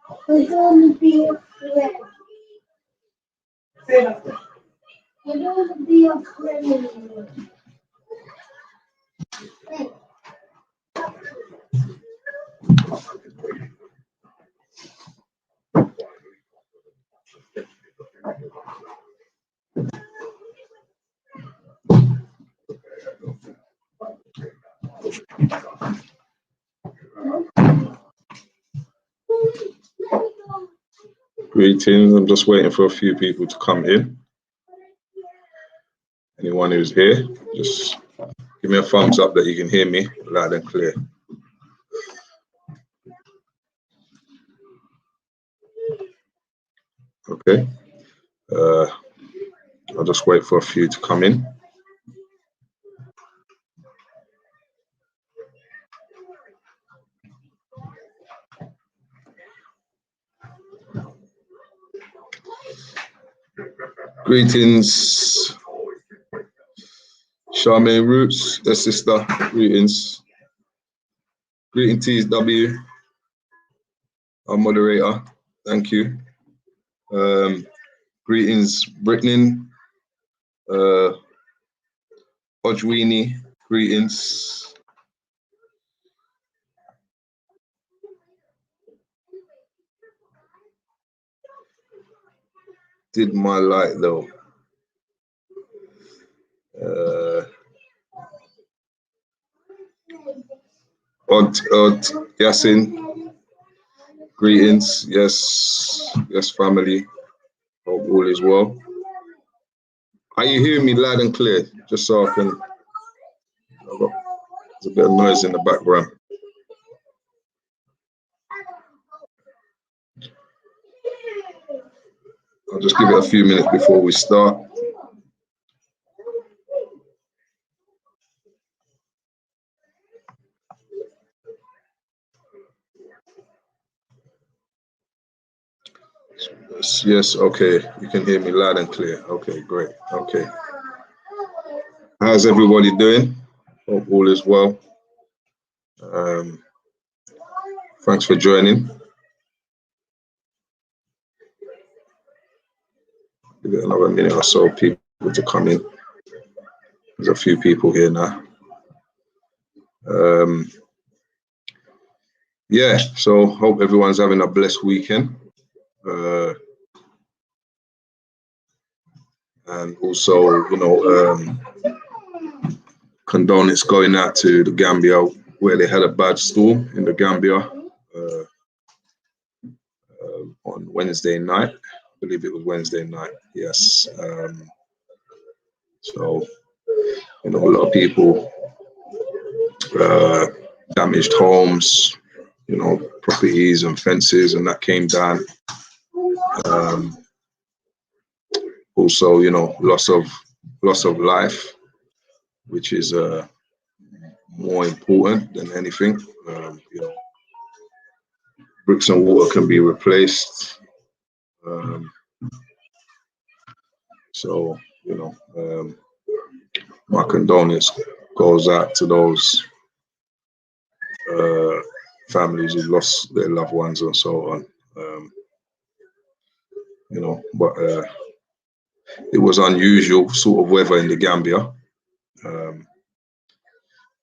I don't want to be a friend. I don't want to be a friend anymore. Greetings. I'm just waiting for a few people to come in. Anyone who's here, just give me a thumbs up that you can hear me loud and clear. Okay. I'll just wait for a few to come in. Greetings, Charmaine Roots, the sister. Greetings. Greetings, TSW, our moderator. Thank you. Greetings, Brittany, Ojwini. Greetings. Did my light though. Odd, Yasin. Greetings. Yes, family. Hope all is well. Are you hearing me loud and clear? Just so I can. There's a bit of noise in the background. I'll just give it a few minutes before we start. Yes, okay. You can hear me loud and clear. Okay, great. Okay. How's everybody doing? Hope all is well. Thanks for joining. Give it another minute or so, people to come in. There's a few people here now. Yeah, so hope everyone's having a blessed weekend. And also, you know, condolence going out to the Gambia, where they had a bad storm in the Gambia on Wednesday night. I believe it was Wednesday night, yes. So, you know, a lot of people damaged homes, you know, properties and fences, and that came down. Also, you know, loss of life, which is more important than anything. You know, bricks and water can be replaced. So, you know, my condolence goes out to those families who lost their loved ones and so on. You know, but it was unusual sort of weather in the Gambia.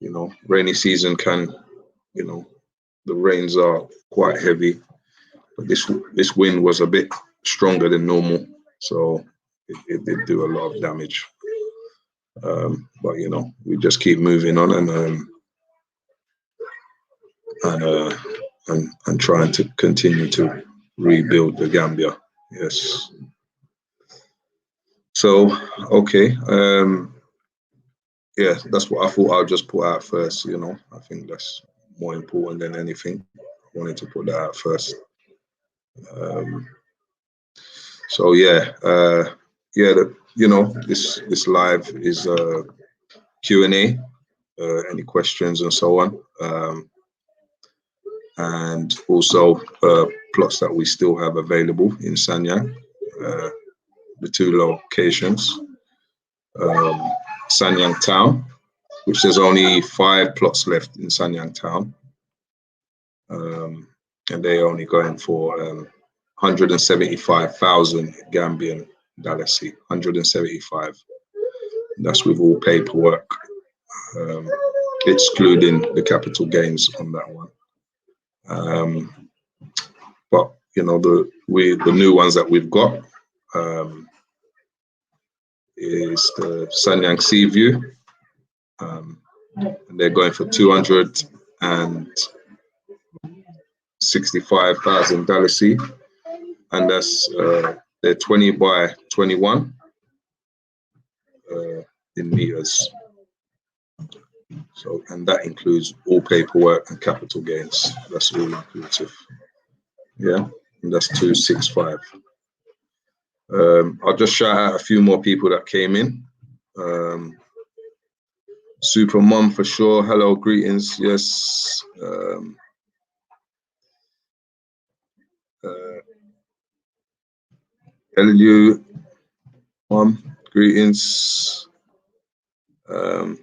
You know, rainy season can, you know, the rains are quite heavy, but this wind was a bit stronger than normal, so it did do a lot of damage. But you know, we just keep moving on and trying to continue to rebuild the Gambia. Yes. So okay, yeah, that's what I thought I'll just put out first. You know, I think that's more important than anything. I wanted to put that out first. So yeah, yeah, you know, this live is Q&A, any questions and so on, and also plots that we still have available in Sanyang, the two locations, Sanyang town, which there's only 5 plots left in Sanyang town, and they're only going for 175,000 Gambian DALASI. 175. That's with all paperwork, excluding the capital gains on that one. But you know, the new ones that we've got is the Sanyang Seaview, and they're going for 265,000 DALASI, and that's they're 20 by 21 in meters. So, and that includes all paperwork and capital gains. That's all inclusive. Yeah, and that's 265. I'll just shout out a few more people that came in. Super Mum for sure. Hello, greetings. Yes. LU Mum, greetings. So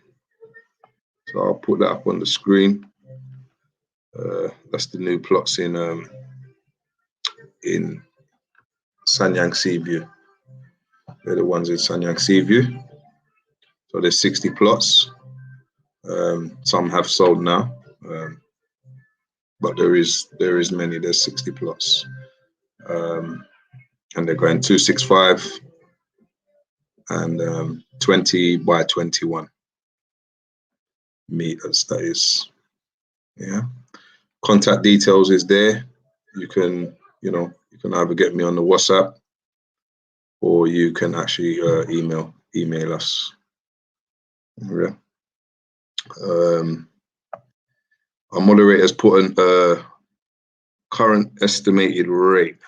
I'll put that up on the screen. That's the new plots in Sanyang Seaview. They're the ones in Sanyang Seaview. So there's 60 plots. Some have sold now, but there is many. There's 60 plots, and they're going 265 and 20 by 21 meters. That is, yeah. Contact details is there. You can, you know, you can either get me on the WhatsApp, or you can actually email us. Yeah. Our moderators put an current estimated rate.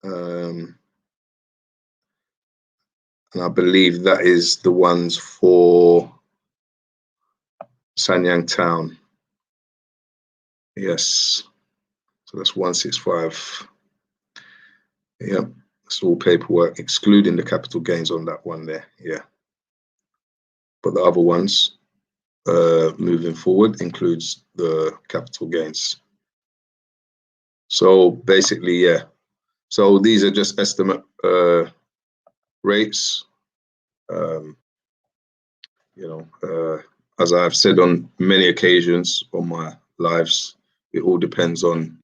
And I believe that is the ones for Sanyang Town. Yes. So that's 165. Yeah, that's all paperwork, excluding the capital gains on that one there. Yeah. But the other ones moving forward includes the capital gains. So basically, yeah. So these are just estimate rates. You know, as I've said on many occasions on my lives, it all depends on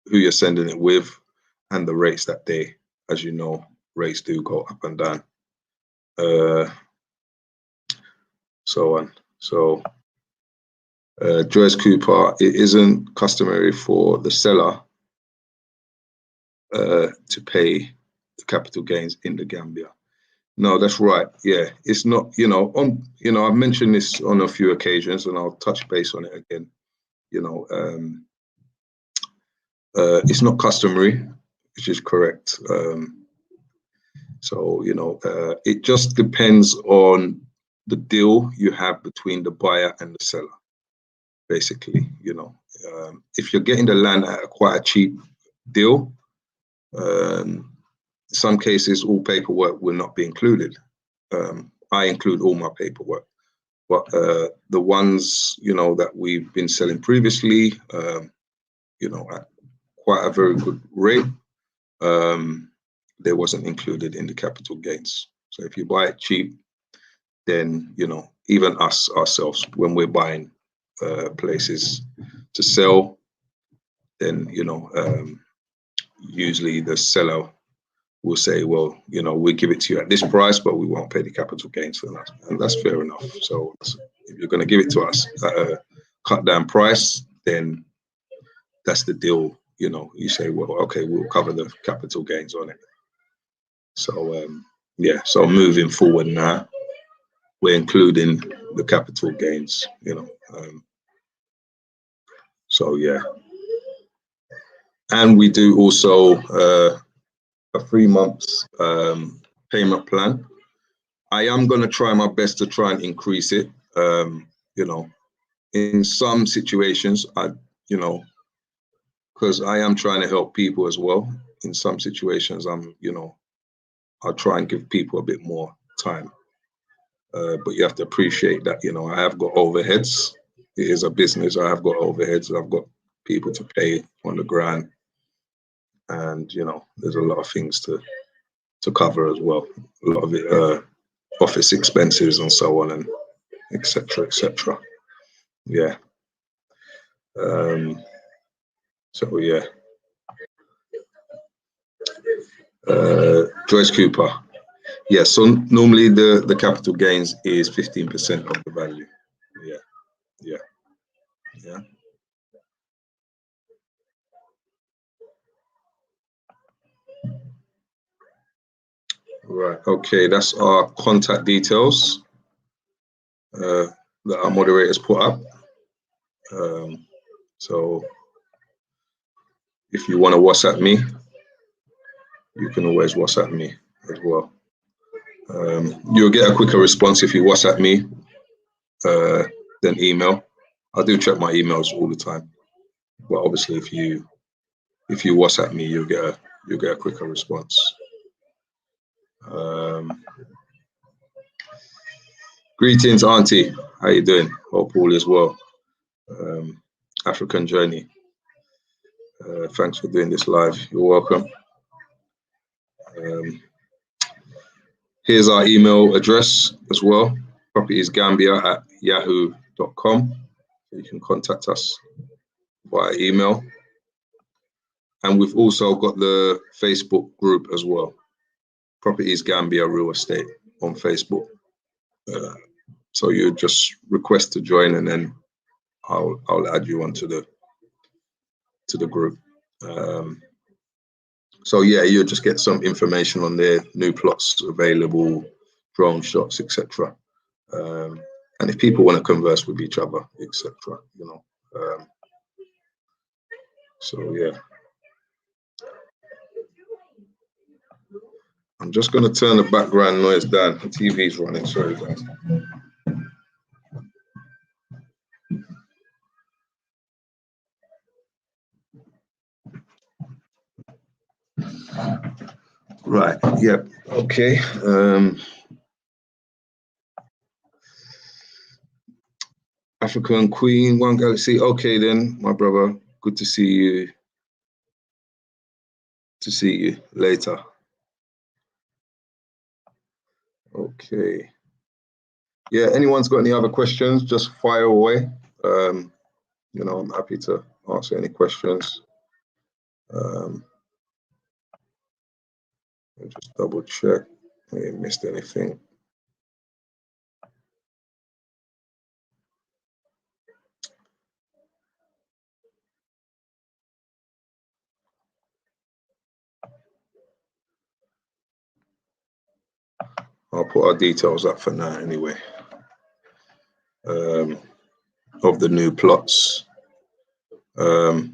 who you're sending it with and the rates that day. As you know, rates do go up and down. So on. So Joyce Cooper, it isn't customary for the seller to pay the capital gains in the Gambia. No, that's right. Yeah, it's not, you know, I've mentioned this on a few occasions, and I'll touch base on it again. You know, it's not customary, which is correct. So, you know, it just depends on the deal you have between the buyer and the seller. Basically, you know, if you're getting the land at quite a cheap deal, in some cases, all paperwork will not be included. I include all my paperwork, but the ones, you know, that we've been selling previously, you know, at quite a very good rate, they wasn't included in the capital gains. So if you buy it cheap, then, you know, even us ourselves, when we're buying places to sell, then, you know, usually the seller will say, well, you know, we'll give it to you at this price, but we won't pay the capital gains for that. And that's fair enough. So if you're going to give it to us at a cut down price, then that's the deal. You know, you say, well, okay, we'll cover the capital gains on it. So, yeah, so moving forward now, we're including the capital gains, you know. So, yeah. And we do also a 3 months payment plan. I am going to try my best to try and increase it. You know, in some situations, you know, because I am trying to help people as well. In some situations, you know, I'll try and give people a bit more time. But you have to appreciate that, you know, I have got overheads. It is a business. I have got overheads. I've got people to pay on the ground, and there's a lot of things to cover as well. A lot of it, office expenses and so on, and etc. etc. Yeah. So yeah. Joyce Cooper. Yeah. So normally the capital gains is 15% of the value. Yeah. Yeah. Yeah. Right. Okay. That's our contact details that our moderators put up. So if you want to WhatsApp me, you can always WhatsApp me as well. You'll get a quicker response if you WhatsApp me than email. I do check my emails all the time, but obviously if you WhatsApp me, you'll get a quicker response. Greetings, Auntie. How you doing? Hope all is well. African Journey. Thanks for doing this live. You're welcome. Here's our email address as well. propertiesgambia@yahoo.com. You can contact us via email. And we've also got the Facebook group as well. Properties Gambia Real Estate on Facebook. So you just request to join, and then I'll add you onto the group. So yeah, you'll just get some information on there, new plots available, drone shots, etc. And if people want to converse with each other, etc. So yeah. I'm just going to turn the background noise down. The TV's running, sorry guys. Right, yep, okay. African Queen, One Galaxy. Okay then, my brother, good to see you. To see you later. Okay. Yeah, anyone's got any other questions, just fire away. I'm happy to answer any questions. I'll just double check. I ain't missed anything. I'll put our details up for now anyway. Of the new plots. It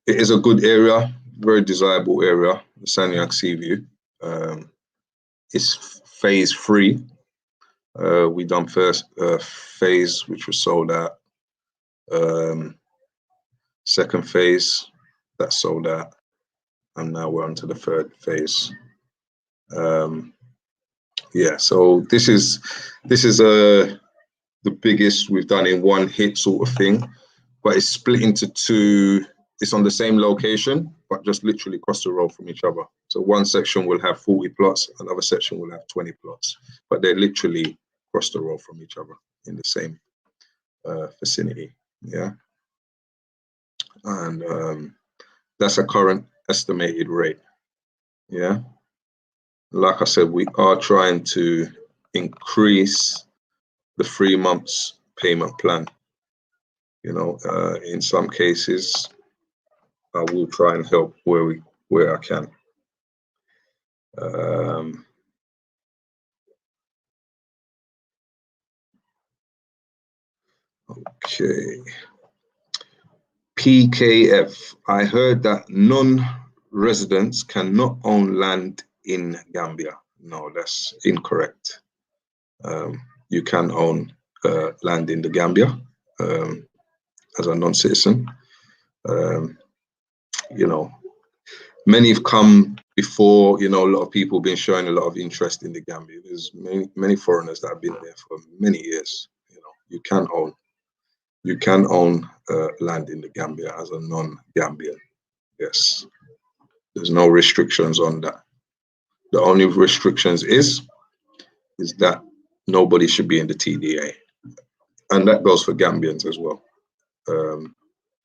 is a good area, very desirable area, the Sanyang Seaview. It's phase 3. We done first phase, which was sold out. Second phase, that sold out. And now we're on to the third phase. Yeah, so this is the biggest we've done in one hit sort of thing, but it's split into 2. It's on the same location, but just literally across the road from each other. So one section will have 40 plots, another section will have 20 plots, but they're literally across the road from each other in the same vicinity. Yeah, and that's a current estimated rate. Yeah, like I said, we are trying to increase the 3 months payment plan. In some cases, I will try and help where I can. Okay. PKF. I heard that non-residents cannot own land in Gambia. No, that's incorrect. You can own land in the Gambia as a non-citizen. Many have come before. A lot of people have been showing a lot of interest in the Gambia. There's many foreigners that have been there for many years. You can own. You can own land in the Gambia as a non-Gambian. Yes, there's no restrictions on that. The only restrictions is that nobody should be in the TDA, and that goes for Gambians as well.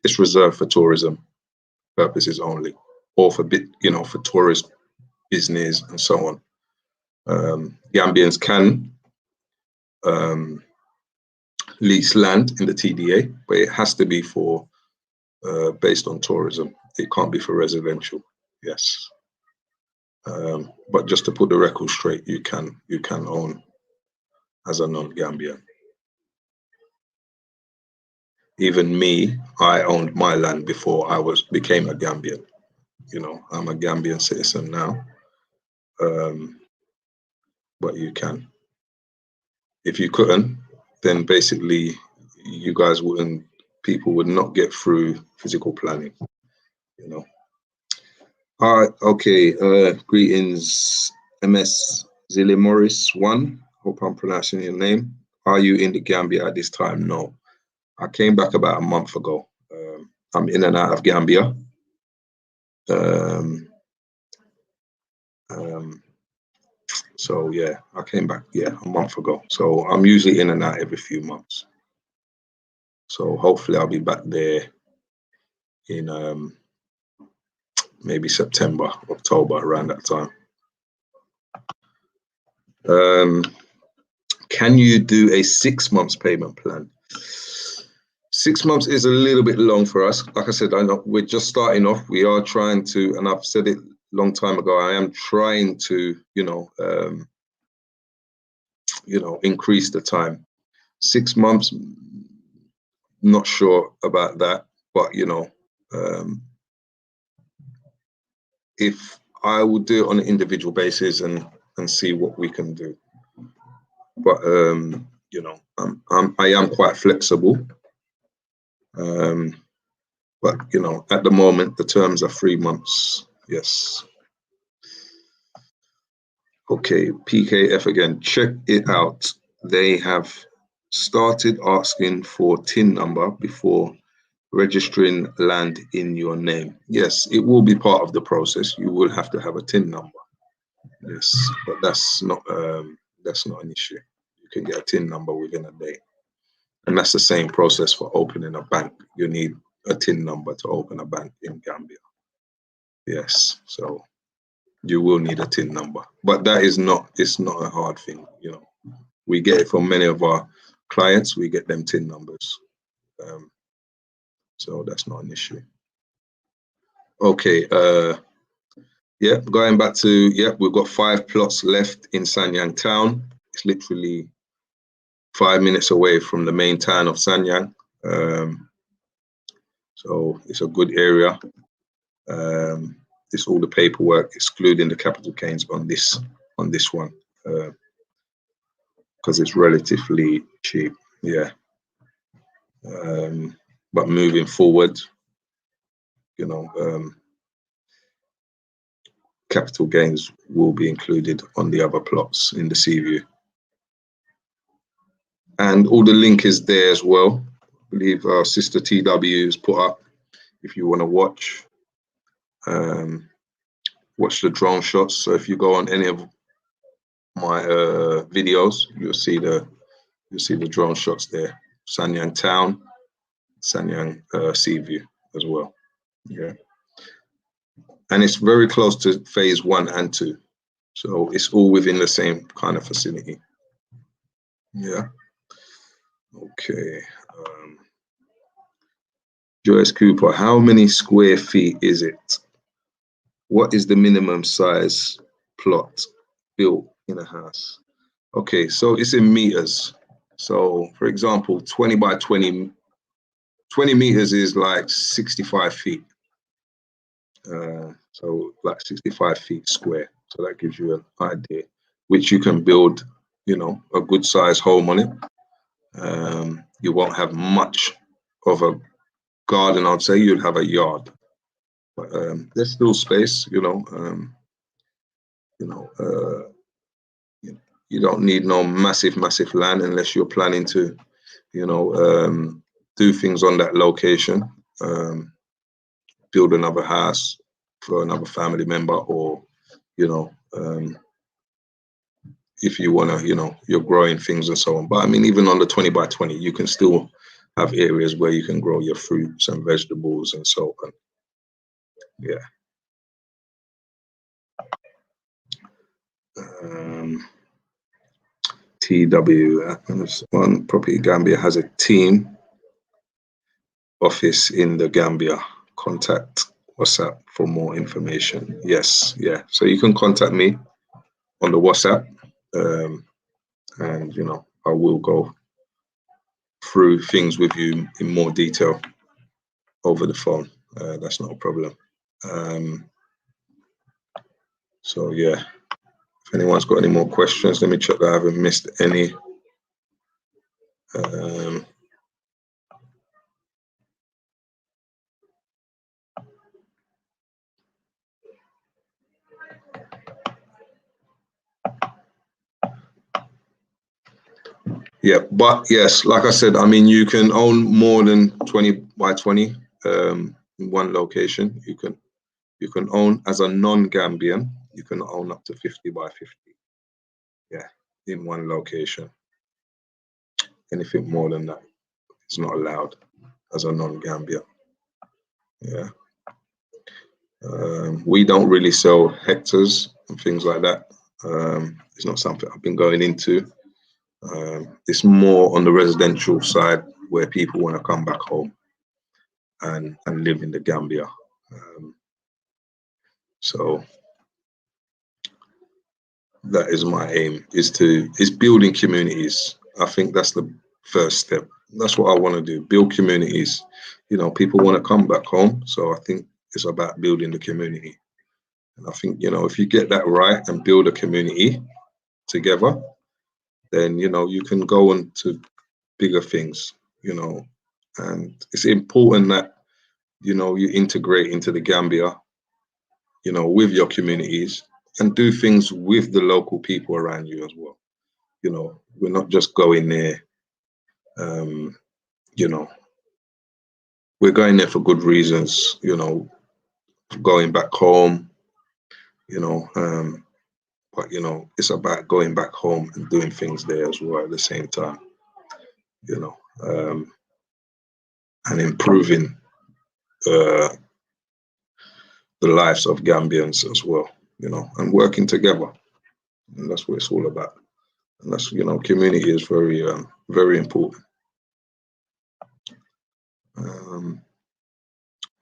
It's reserved for tourism purposes only, or for for tourist business and so on. Gambians can lease land in the TDA, but it has to be for based on tourism. It can't be for residential. Yes, but just to put the record straight, you can own as a non-Gambian. Even me, I owned my land before I became a Gambian. I'm a Gambian citizen now. But you can. If you couldn't, then basically people would not get through physical planning. All right, okay. Greetings, MS Zilly Morris 1. Hope I'm pronouncing your name. Are you in the Gambia at this time? No. I came back about a month ago. I'm in and out of Gambia. So yeah, I came back a month ago. So I'm usually in and out every few months. So hopefully I'll be back there in maybe September, October, around that time. Can you do a 6 months payment plan? 6 months is a little bit long for us. Like I said, I know we're just starting off. We are trying to, and I've said it a long time ago, I am trying to, increase the time. 6 months, not sure about that, but if I would do it on an individual basis and see what we can do. But I am quite flexible. But at the moment the terms are 3 months. Yes. Okay, PKF again. Check it out. They have started asking for TIN number before registering land in your name. Yes, it will be part of the process. You will have to have a TIN number. Yes, but that's not an issue. You can get a TIN number within a day. And that's the same process for opening a bank. You need a TIN number to open a bank in Gambia. Yes, so you will need a TIN number. But it's not a hard thing, We get it from many of our clients, we get them TIN numbers. So that's not an issue. Okay, going back to, we've got 5 plots left in Sanyang town. It's literally 5 minutes away from the main town of Sanyang. So it's a good area. It's all the paperwork, excluding the capital gains on this one, because it's relatively cheap. Yeah. But moving forward, capital gains will be included on the other plots in the Seaview. And all the link is there as well. I believe our sister TW has put up, if you want to watch the drone shots. So if you go on any of my videos, you'll see the drone shots there. Sanyang town, Sanyang Seaview as well. Yeah. And it's very close to phase 1 and 2. So it's all within the same kind of facility. Yeah. Okay. Joyce Cooper, how many square feet is it? What is the minimum size plot built in a house? Okay, so it's in meters. So for example, 20 by 20 meters is like 65 feet. So like 65 feet square. So that gives you an idea, which you can build, a good size home on it. You won't have much of a garden, I'd say. You'd have a yard, but there's still space, you don't need no massive land unless you're planning to, do things on that location, build another house for another family member, or if you want to, you're growing things and so on. But I mean, even on the 20 by 20, you can still have areas where you can grow your fruits and vegetables and so on. Yeah. TW, one Property Gambia has a team office in the Gambia. Contact WhatsApp for more information. Yes, yeah. So you can contact me on the WhatsApp, and I will go through things with you in more detail over the phone. That's not a problem. So yeah, if anyone's got any more questions, let me check that I haven't missed any. Yeah, but yes, like I said, I mean, you can own more than 20 by 20 in one location. You can own, as a non-Gambian, you can own up to 50 by 50. Yeah, in one location. Anything more than that is not allowed as a non-Gambian. Yeah. We don't really sell hectares and things like that. It's not something I've been going into. It's more on the residential side where people want to come back home and live in the Gambia. So that is my aim, is building communities. I think that's the first step. That's what I want to do, build communities. People want to come back home. So I think it's about building the community. And I think, if you get that right and build a community together, then, you can go on to bigger things, and it's important that, you integrate into the Gambia, with your communities and do things with the local people around you as well. We're not just going there, we're going there for good reasons, going back home, but it's about going back home and doing things there as well at the same time, and improving the lives of Gambians as well, and working together. And that's what it's all about. And that's, community is very, very important.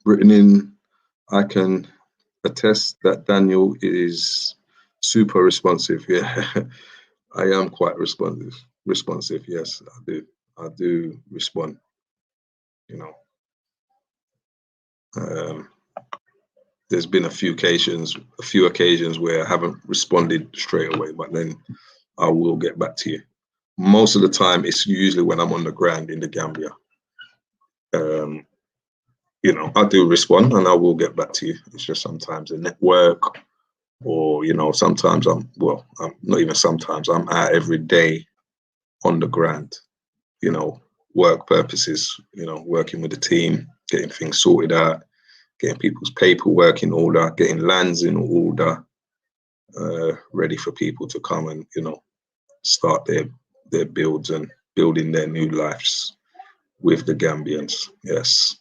Written in, I can attest that Daniel is super responsive. Yeah, I am quite responsive. Yes, I do respond, there's been a few occasions where I haven't responded straight away, but then I will get back to you. Most of the time, it's usually when I'm on the ground in the Gambia. I do respond and I will get back to you. It's just sometimes the network, or sometimes I'm not even sometimes, I'm out every day on the ground, work purposes, working with the team, getting things sorted out, getting people's paperwork in order, getting lands in order, ready for people to come and, start their builds and building their new lives with the Gambians. Yes.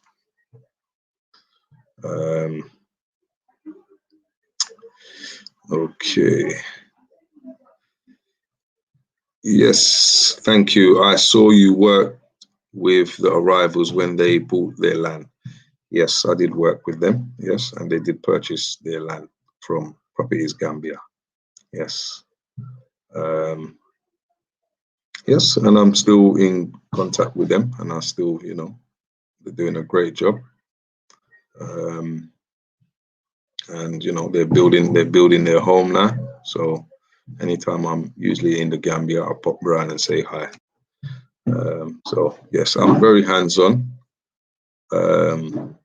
Okay. Yes, thank you. I saw you work with the arrivals when they bought their land. Yes, I did work with them. Yes, and they did purchase their land from Properties Gambia. Yes. Yes, and I'm still in contact with them, and I still, they're doing a great job. And they're building their home now. So anytime I'm usually in the Gambia, I'll pop around and say hi. So yes, I'm very hands-on. And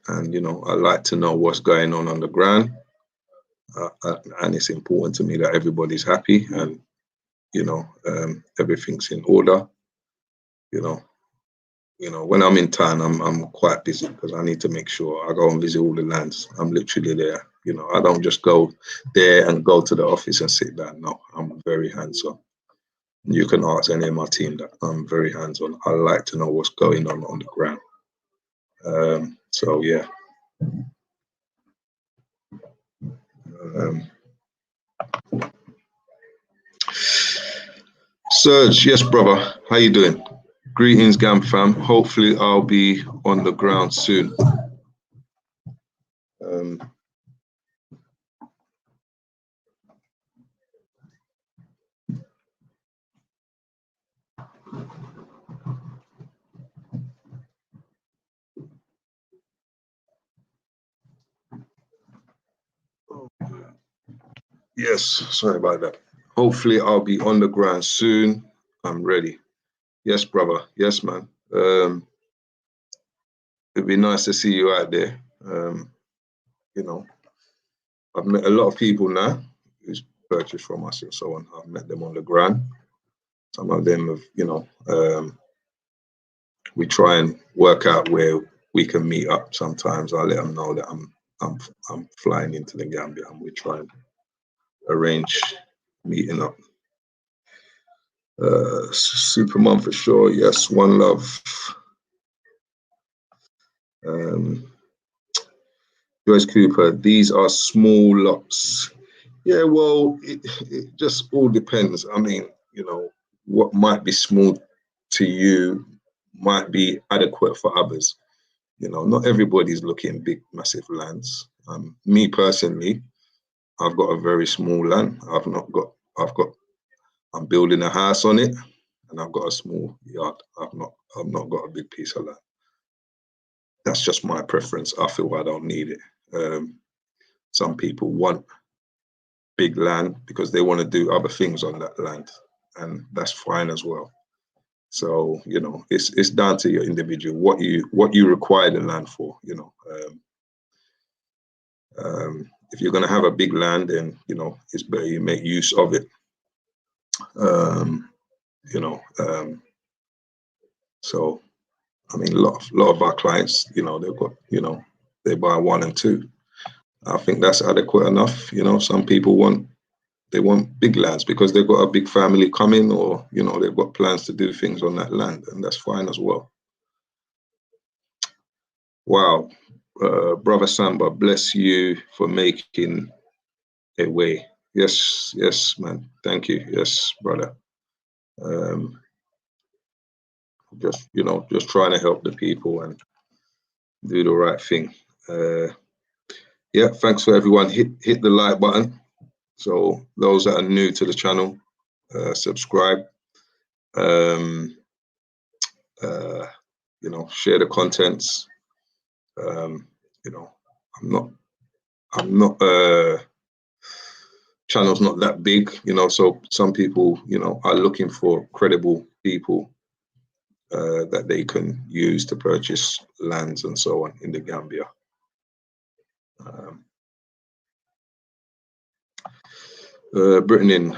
I like to know what's going on the ground. And it's important to me that everybody's happy and everything's in order. you know, when I'm in town, I'm quite busy because I need to make sure I go and visit all the lands. I'm literally there. You know, I don't just go there and go to the office and sit down. No, I'm very hands-on. You can ask any of my team that I'm very hands-on. I like to know what's going on the ground. So yeah. Serge, yes, brother. How you doing? Greetings, Gam fam. Hopefully, I'll be on the ground soon. Yes, sorry about that. Hopefully, I'll be on the ground soon. I'm ready. Yes, brother. Yes, man. It'd be nice to see you out there. You know, I've met a lot of people now who's purchased from us and so on. I've met them on the ground. Some of them have, you know, we try and work out where we can meet up. Sometimes I let them know that I'm flying into the Gambia, and we try and arrange meeting up. Supermom for sure. Yes, one love. Joyce Cooper, these are small lots. Yeah, well, it just all depends. I mean, you know, what might be small to you might be adequate for others. You know, not everybody's looking big, massive lands. Me personally, I've got a very small land. I'm building a house on it, and I've got a small yard. I've not got a big piece of land. That's just my preference. I feel I don't need it. Some people want big land because they want to do other things on that land, and that's fine as well. So, you know, it's down to your individual what you require the land for. You know, if you're going to have a big land, then you know it's better you make use of it. You know, so I mean, a lot of our clients, you know, they've got, you know, they buy 1 and 2. I think that's adequate enough. You know, some people want big lands because they've got a big family coming, or you know, they've got plans to do things on that land, and that's fine as well. Wow, brother Samba, bless you for making a way. Yes, yes, man. Thank you. Yes, brother. Just, you know, just trying to help the people and do the right thing. Yeah, thanks for everyone. Hit the like button. So those that are new to the channel, subscribe. You know, share the contents. You know, I'm not channel's not that big, you know, so some people, you know, are looking for credible people that they can use to purchase lands and so on in the Gambia. Britain,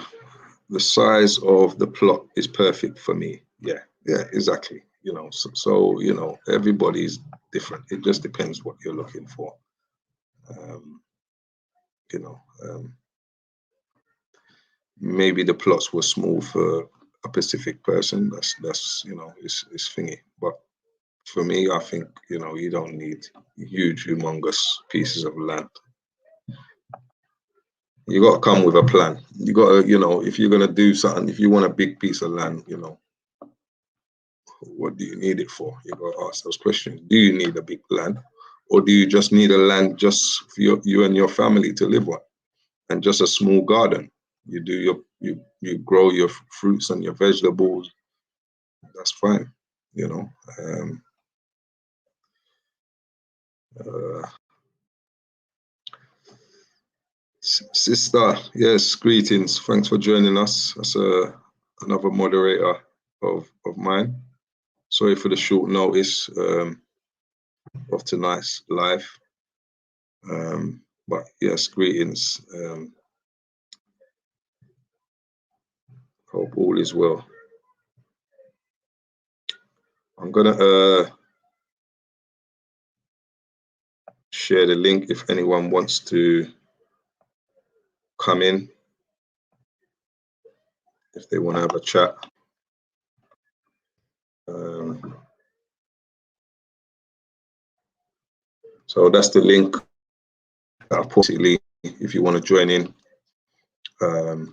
the size of the plot is perfect for me. Yeah, exactly. You know, so you know, everybody's different. It just depends what you're looking for. You know, maybe the plots were small for a specific person. That's you know, it's thingy. But for me, I think, you know, you don't need huge, humongous pieces of land. You got to come with a plan. You got to, you know, if you're going to do something, if you want a big piece of land, you know, what do you need it for? You got to ask those questions. Do you need a big land, or do you just need a land just for you and your family to live on, and just a small garden? You do you grow your fruits and your vegetables. That's fine, you know. Sister, yes, greetings. Thanks for joining us. That's another moderator of mine. Sorry for the short notice of tonight's live. But yes, greetings. Hope all is well. I'm gonna share the link if anyone wants to come in, if they want to have a chat. So that's the link. Possibly, if you want to join in the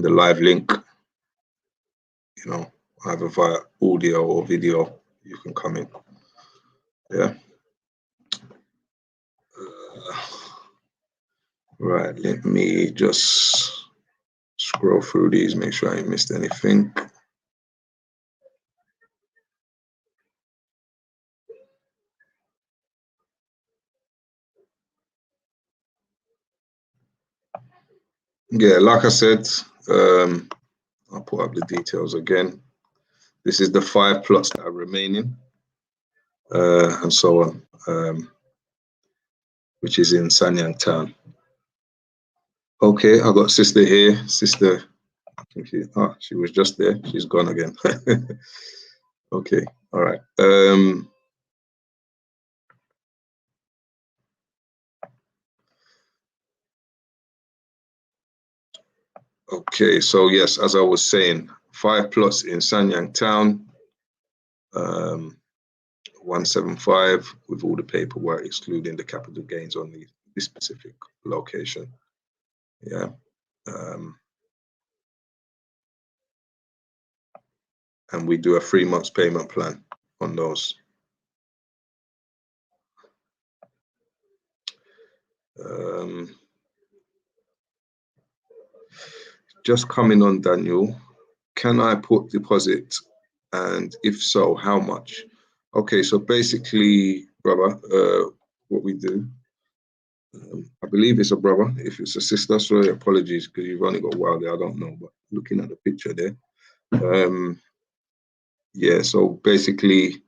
live link, you know, either via audio or video, you can come in. Yeah. Right. Let me just scroll through these, make sure I ain't missed anything. Yeah, like I said, I'll put up the details again. This is the 5 plots that are remaining, and so on, which is in Sanyang town. Okay, I got sister here. Sister, I think she was just there. She's gone again. Okay, all right. Okay, so yes, as I was saying, 5 plots in Sanyang town, 175 with all the paperwork, excluding the capital gains on this specific location. Yeah. And we do a 3 months payment plan on those. Just coming on, Daniel, can I put deposit, and if so, how much? Okay, so basically, brother, what we do, I believe it's a brother. If it's a sister, sorry, apologies, because you've only got a while there, I don't know, but looking at the picture there. Yeah, so basically,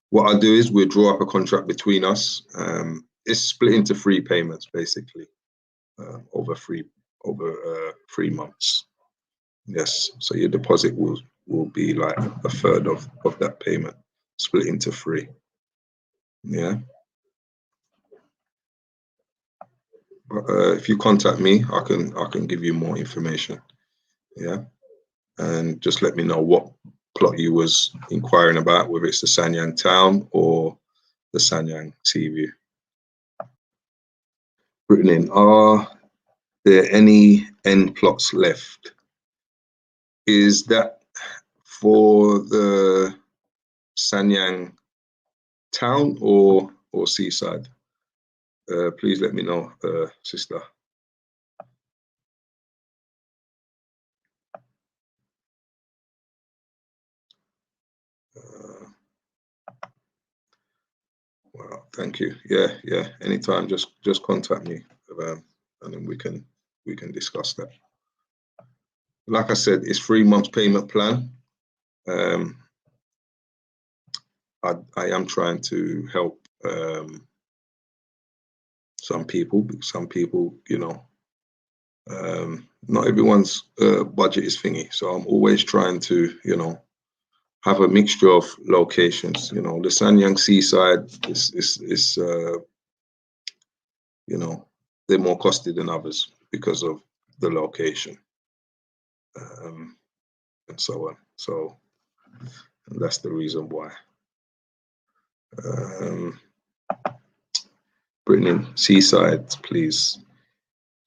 what I do is we draw up a contract between us. It's split into 3 payments, basically, over 3 months. Yes, so your deposit will be like a third of that payment, split into 3. Yeah. But if you contact me, I can give you more information. Yeah, and just let me know what plot you was inquiring about, whether it's the Sanyang town or the Sanyang Seaview. Written in, are there any end plots left? Is that for the Sanyang town or seaside? Please let me know, sister. Well, thank you. Yeah. Anytime, just contact me, and then we can discuss that. Like I said, it's 3 months payment plan. I am trying to help some people. Some people, you know, not everyone's budget is thingy. So I'm always trying to, you know, have a mixture of locations. You know, the Sanyang seaside is you know, they're more costly than others because of the location, and so on. So that's the reason why. Brittany, seaside, please.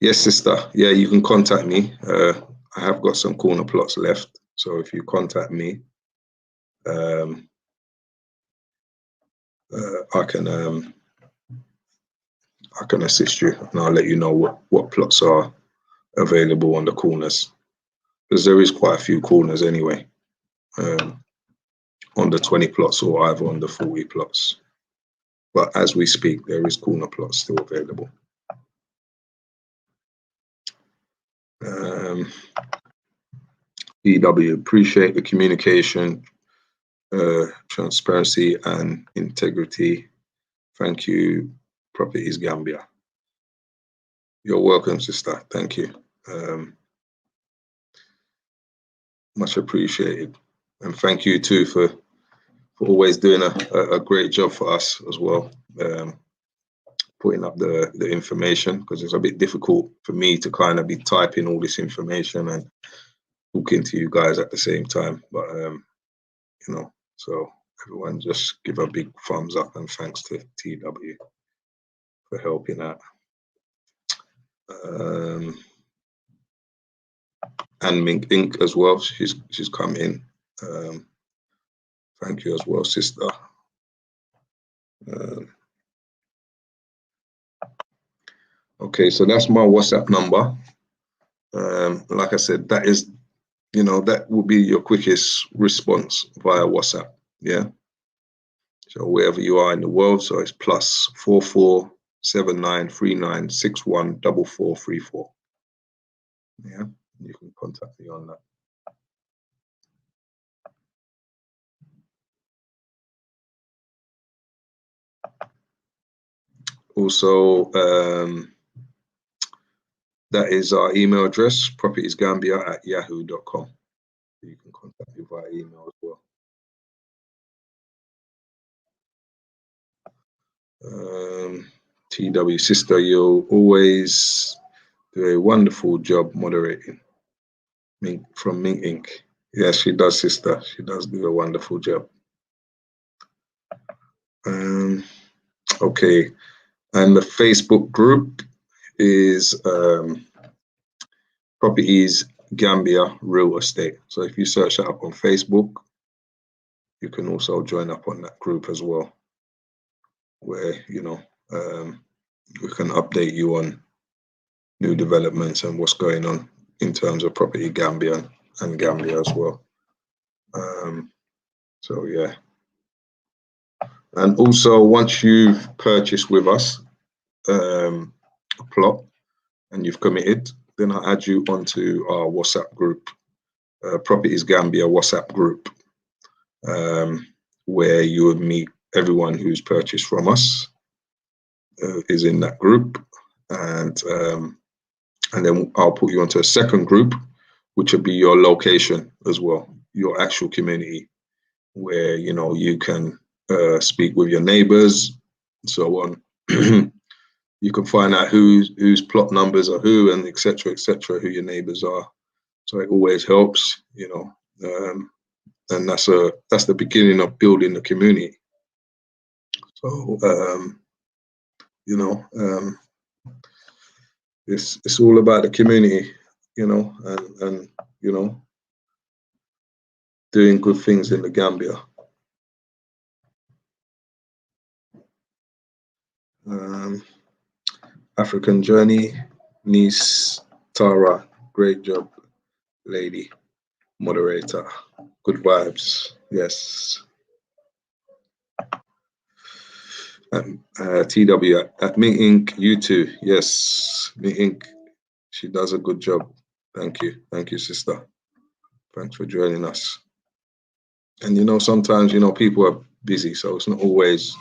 Yes, sister. Yeah, you can contact me. I have got some corner plots left, so if you contact me, I can assist you, and I'll let you know what plots are available on the corners, because there is quite a few corners anyway, on the 20 plots or either on the 40 plots. But as we speak, there is corner plots still available. EW, appreciate the communication, transparency and integrity. Thank you, Properties Gambia. You're welcome, sister. Thank you. Much appreciated. And thank you too for for always doing a great job for us as well, putting up the information, because it's a bit difficult for me to kind of be typing all this information and talking to you guys at the same time. But you know, so everyone just give a big thumbs up and thanks to TW for helping out. And Mink Inc. as well. She's come in. Thank you as well, sister. Okay, so that's my WhatsApp number. Like I said, that is, you know, that will be your quickest response via WhatsApp. Yeah. So wherever you are in the world, so it's +44 79 39 61 4434. Yeah, you can contact me on that. Also, that is our email address, propertiesgambia@yahoo.com. You can contact me via email as well. TW sister, you always do a wonderful job moderating. Mink from Mink Inc. Yes, she does, sister. She does do a wonderful job. Okay, and the Facebook group is Properties Gambia Real Estate. So if you search that up on Facebook, you can also join up on that group as well, where, you know, we can update you on new developments and what's going on in terms of Property Gambia and Gambia as well. So yeah. And also, once you've purchased with us a plot and you've committed, then I'll add you onto our WhatsApp group, Properties Gambia WhatsApp group, where you would meet everyone who's purchased from us is in that group, and then I'll put you onto a second group, which will be your location as well, your actual community, where, you know, you can speak with your neighbors and so on. You can find out whose plot numbers are who, and etc., who your neighbors are. So it always helps, you know, and that's the beginning of building the community. So you know, it's all about the community, you know, and you know, doing good things in the Gambia. African Journey, niece Tara, great job, lady, moderator, good vibes, yes. TW at Mink Inc. You too, yes, Mink Inc. She does a good job. Thank you, sister. Thanks for joining us. And you know, sometimes, you know, people are busy, so it's not always,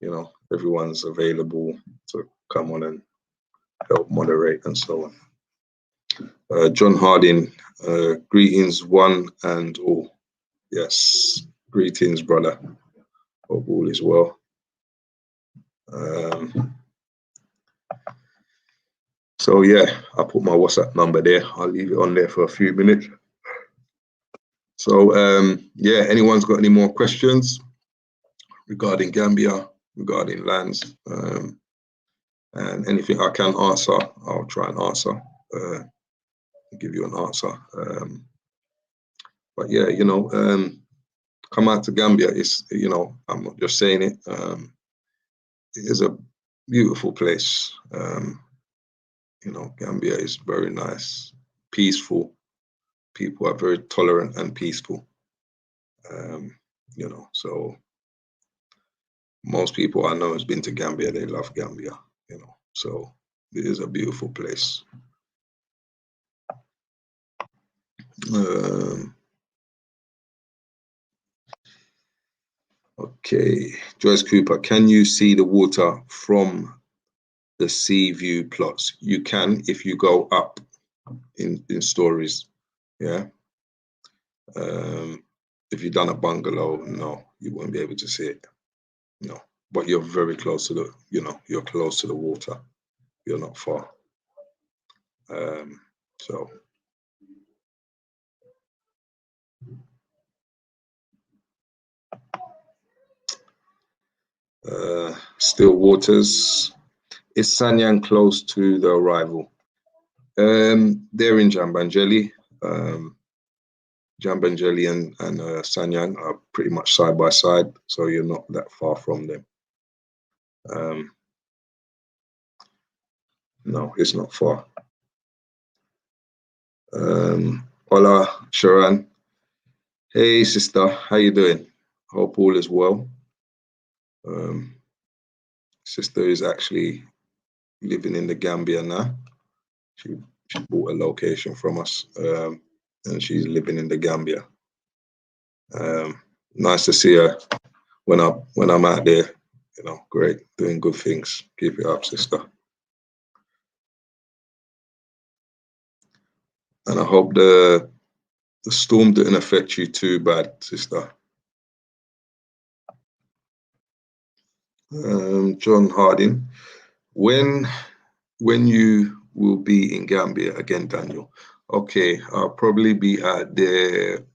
you know, everyone's available to come on and help moderate and so on. John Harding, greetings one and all. Yes, greetings, brother. Hope all is well. So yeah, I'll put my WhatsApp number there. I'll leave it on there for a few minutes. So yeah, anyone's got any more questions regarding Gambia, regarding lands, and anything I can answer, I'll try and answer, give you an answer. But yeah, you know, come out to Gambia. It's, you know, I'm not just saying it. It is a beautiful place. You know, Gambia is very nice, peaceful. People are very tolerant and peaceful. You know, so most people I know has been to Gambia. They love Gambia. You know, so it is a beautiful place. Okay, Joyce Cooper, can you see the water from the Seaview plots? You can if you go up in stories. Yeah. If you've done a bungalow, no, you won't be able to see it. No, but you're very close to the, you're close to the water. You're not far. So still waters. Is Sanyang close to the arrival? They're in Jambanjelly. Jambanjelly and Sanyang are pretty much side by side, so you're not that far from them. No, it's not far. Hola, Sharon. Hey, sister, how you doing? Hope all is well. Sister is actually living in the Gambia now. She bought a location from us, and she's living in the Gambia. Nice to see her when I'm out there. Great, doing good things. Keep it up, sister. And I hope the storm didn't affect you too bad, sister. John Harding, when you will be in Gambia again, Daniel? Okay, I'll probably be out there.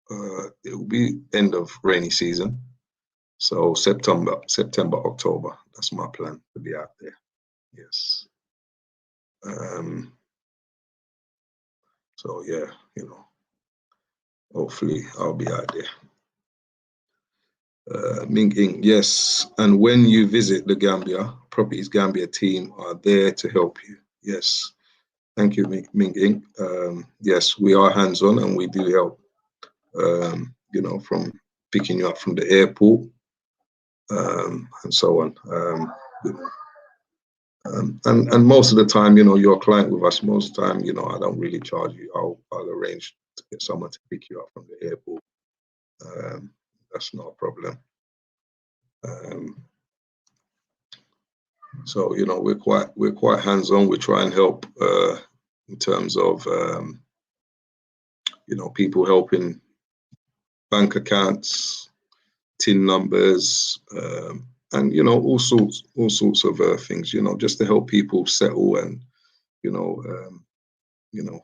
It will be end of rainy season, so September, October. That's my plan, to be out there. Yes. So yeah, hopefully I'll be out there. Ming Ing, yes. And when you visit the Gambia, Properties Gambia team are there to help you. Yes. Thank you, Ming Ing. Yes, we are hands-on and we do help, from picking you up from the airport, and so on. And most of the time, you're a client with us. Most of the time, I don't really charge you. I'll arrange to get someone to pick you up from the airport. That's not a problem. So we're quite hands-on. We try and help in terms of people helping bank accounts, TIN numbers, and all sorts of things. Just to help people settle, and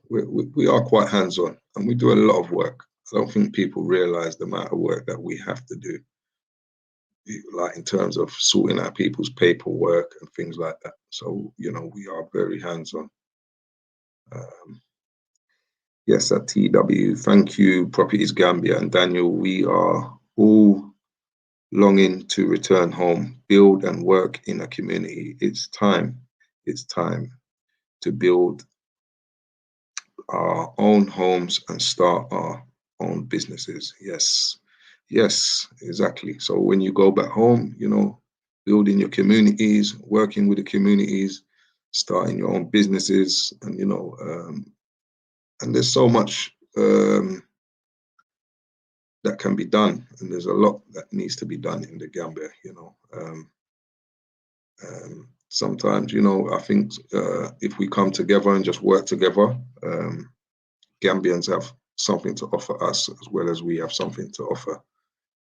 we are quite hands-on, and we do a lot of work. I don't think people realize the amount of work that we have to do, like in terms of sorting out people's paperwork and things like that. So we are very hands-on. Yes, at TW, thank you, Properties Gambia and Daniel. We are all longing to return home, build and work in a community. It's time to build our own homes and start our own businesses. Yes, exactly. So when you go back home, building your communities, working with the communities, starting your own businesses, and and there's so much that can be done, and there's a lot that needs to be done in the Gambia. Sometimes, I think if we come together and just work together, Gambians have something to offer us, as well as we have something to offer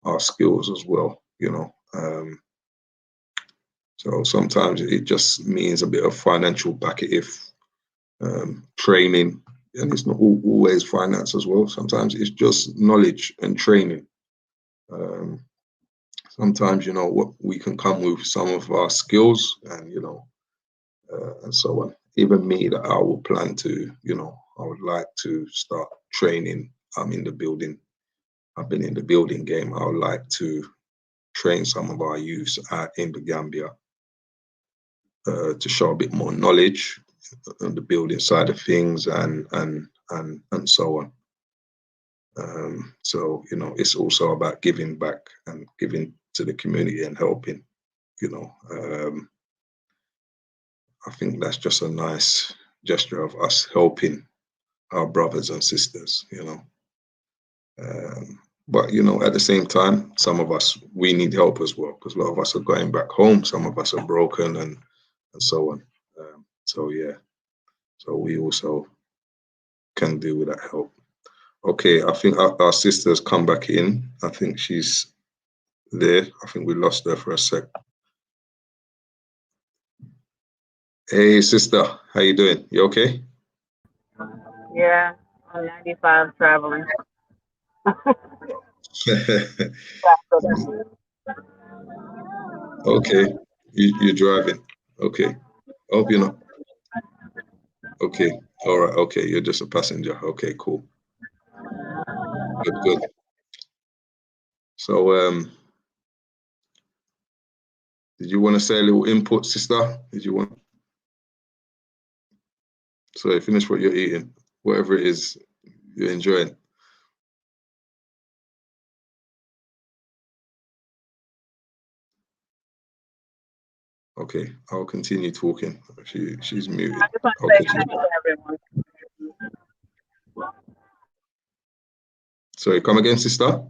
our skills as well. So sometimes it just means a bit of financial back if training, and it's not always finance as well. Sometimes it's just knowledge and training. Sometimes, what we can come with some of our skills, and and so on. Even me, that I will plan to, I would like to start training. I'm in the building. I've been in the building game. I would like to train some of our youths out in the Gambia to show a bit more knowledge on the building side of things, and so on. So it's also about giving back and giving to the community and helping. I think that's just a nice gesture of us helping our brothers and sisters. But at the same time, some of us, we need help as well, because a lot of us are going back home. Some of us are broken, and so on. So yeah, so we also can do with that help. Okay, I think our sister's come back in. I think she's there. I think we lost her for a sec. Hey, sister, how you doing? You okay? Yeah, on 95 traveling. Okay, you're driving. Okay, I hope you're not. Okay, all right. Okay, you're just a passenger. Okay, cool. Good, good. So, did you want to say a little input, sister? Did you want? So, finish what you're eating, whatever it is you're enjoying. Okay, I'll continue talking. She's muted. I just want to I'll say continue. hi to everyone. Sorry, come again, sister.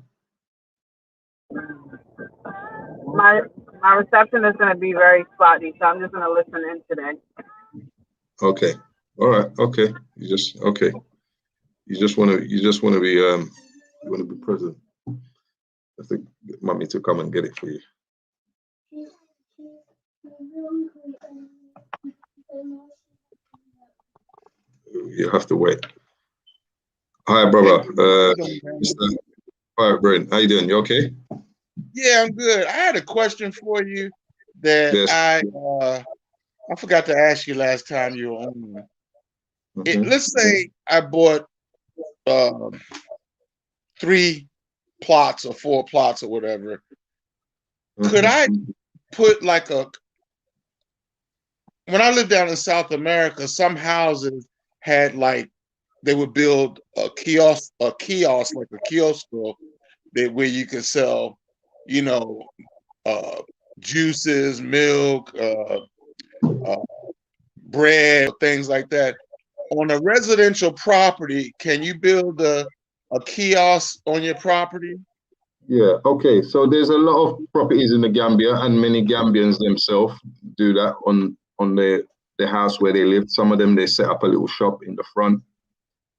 My my reception is going to be very spotty, so I'm just going to listen in today. Okay, all right. Okay, you just okay. You just want to be you want to be present. I have to get mommy to come and get it for you. You have to wait. Hi, brother. Mr. All right, Brian. How you doing? You okay? Yeah, I'm good. I had a question for you that Yes. I forgot to ask you last time you were on. Mhm. Let's say I bought 3 plots or 4 plots or whatever. Could I put like when I lived down in South America, some houses had like they would build a kiosk like a kiosk store where you could sell, you know, uh, juices, milk, bread, things like that. On a residential property, can you build a kiosk on your property? Yeah, okay. So there's a lot of properties in the Gambia, and many Gambians themselves do that on the house where they live. Some of them they set up a little shop in the front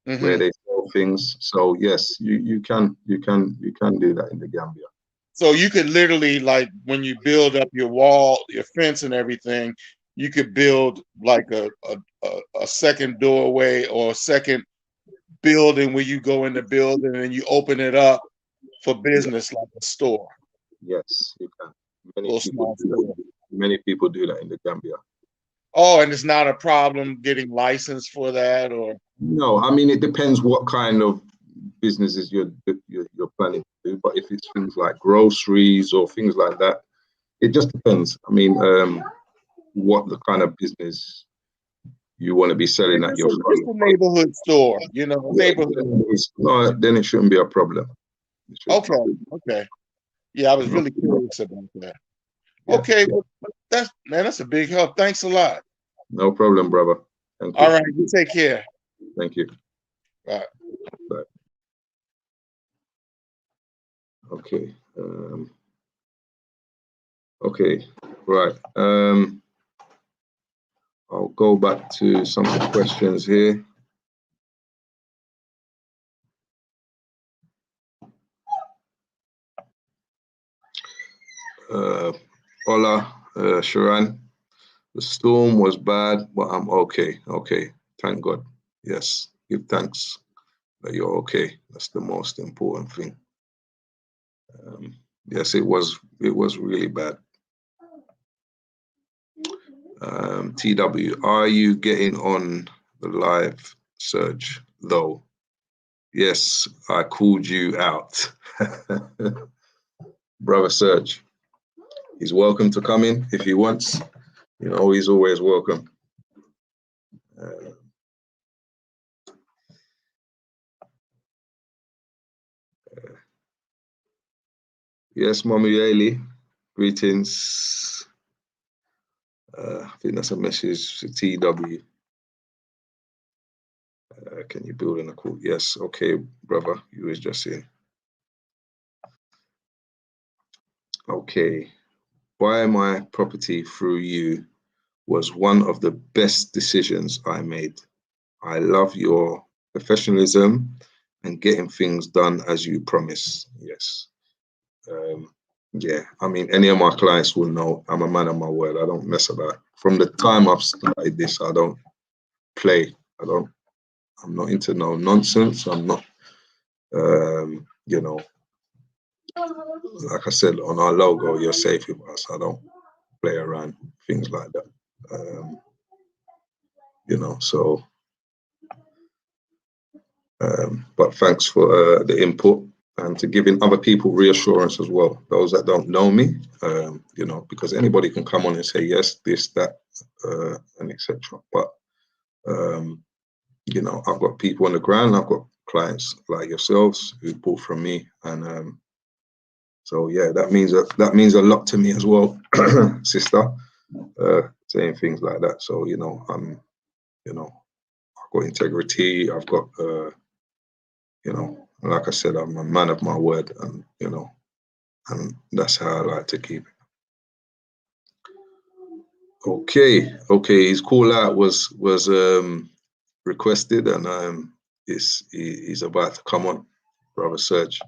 where they sell things. So yes, you can do that in the Gambia. So you could literally, like, when you build up your wall, your fence and everything, you could build like a second doorway or a second building where you go in the building and you open it up for business, like a store. Yes, you can. Or small store. Many people do that in the Gambia. Oh, and it's not a problem getting licensed for that, or? No, I mean it depends what kind of businesses you're planning to do. But if it's things like groceries or things like that, it just depends. I mean, what the kind of business you want to be selling at your front. Just a neighborhood store, neighborhood. No, then it shouldn't be a problem. Okay, okay. Yeah, I was really curious about that. Yeah. Okay, well, that's a big help. Thanks a lot. No problem, brother. Thank you. All right, you take care. Thank you. Bye. Bye. Okay. Okay. Right. I'll go back to some of the questions here. Hola, Sharan. The storm was bad, but I'm okay. Okay. Thank God. Yes. Give thanks that you're okay. That's the most important thing. Yes, it was really bad. TW, are you getting on the live, Serge? Though, yes, I called you out. Brother Serge, he's welcome to come in if he wants. You know, he's always welcome. Yes, Mommy Ailey, greetings. I think that's a message to TW. Can you build in a court? Yes, okay, brother, you was just in. Okay, buy my property through you was one of the best decisions I made. I love your professionalism and getting things done as you promise. Yes. yeah, I mean, any of my clients will know I'm a man of my word. I don't mess about. From the time I've started this, I don't play. I'm not into no nonsense. I'm not, you know, like I said, on our logo, you're safe with us. I don't play around, things like that. You know, so, but thanks for the input and to giving other people reassurance as well. Those that don't know me, you know, because anybody can come on and say, yes, this, that, and etc. But, you know, I've got people on the ground. I've got clients like yourselves who bought from me. And so, yeah, that means a lot to me as well, sister, saying things like that. So, you know, you know, I've got integrity. I've got, you know, like I said, I'm a man of my word, and, you know, and that's how I like to keep it. Okay, his call out was requested, and he's about to come on, Brother Serge.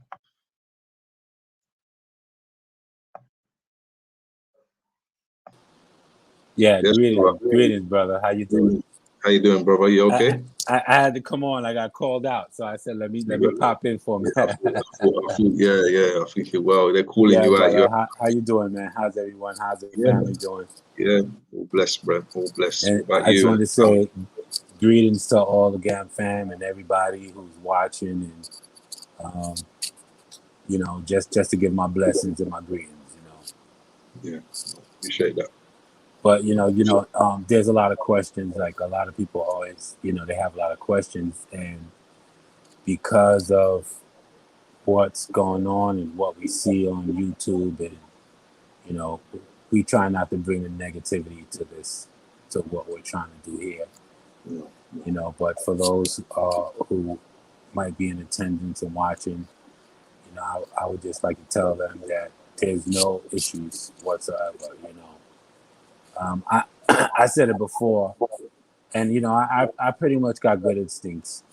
Yeah, Yes, greetings, brother. How you doing? How you doing, brother? You okay? I had to come on. I got called out, so I said, let me pop in for me. I think you're well. They're calling you brother. out. How you doing, man? How's everyone? How's the family doing? Yeah, all blessed, bro. All blessed. And what about I just you? wanted to say greetings to all the GAM fam and everybody who's watching, and you know, just to give my blessings and my greetings, you know. Yeah, appreciate that. But you know, there's a lot of questions. Like a lot of people always, you know, they have a lot of questions, and because of what's going on and what we see on YouTube, and you know, we try not to bring the negativity to what we're trying to do here. You know, but for those who might be in attendance and watching, you know, I would just like to tell them that there's no issues whatsoever. You know, I said it before, and you know, I pretty much got good instincts,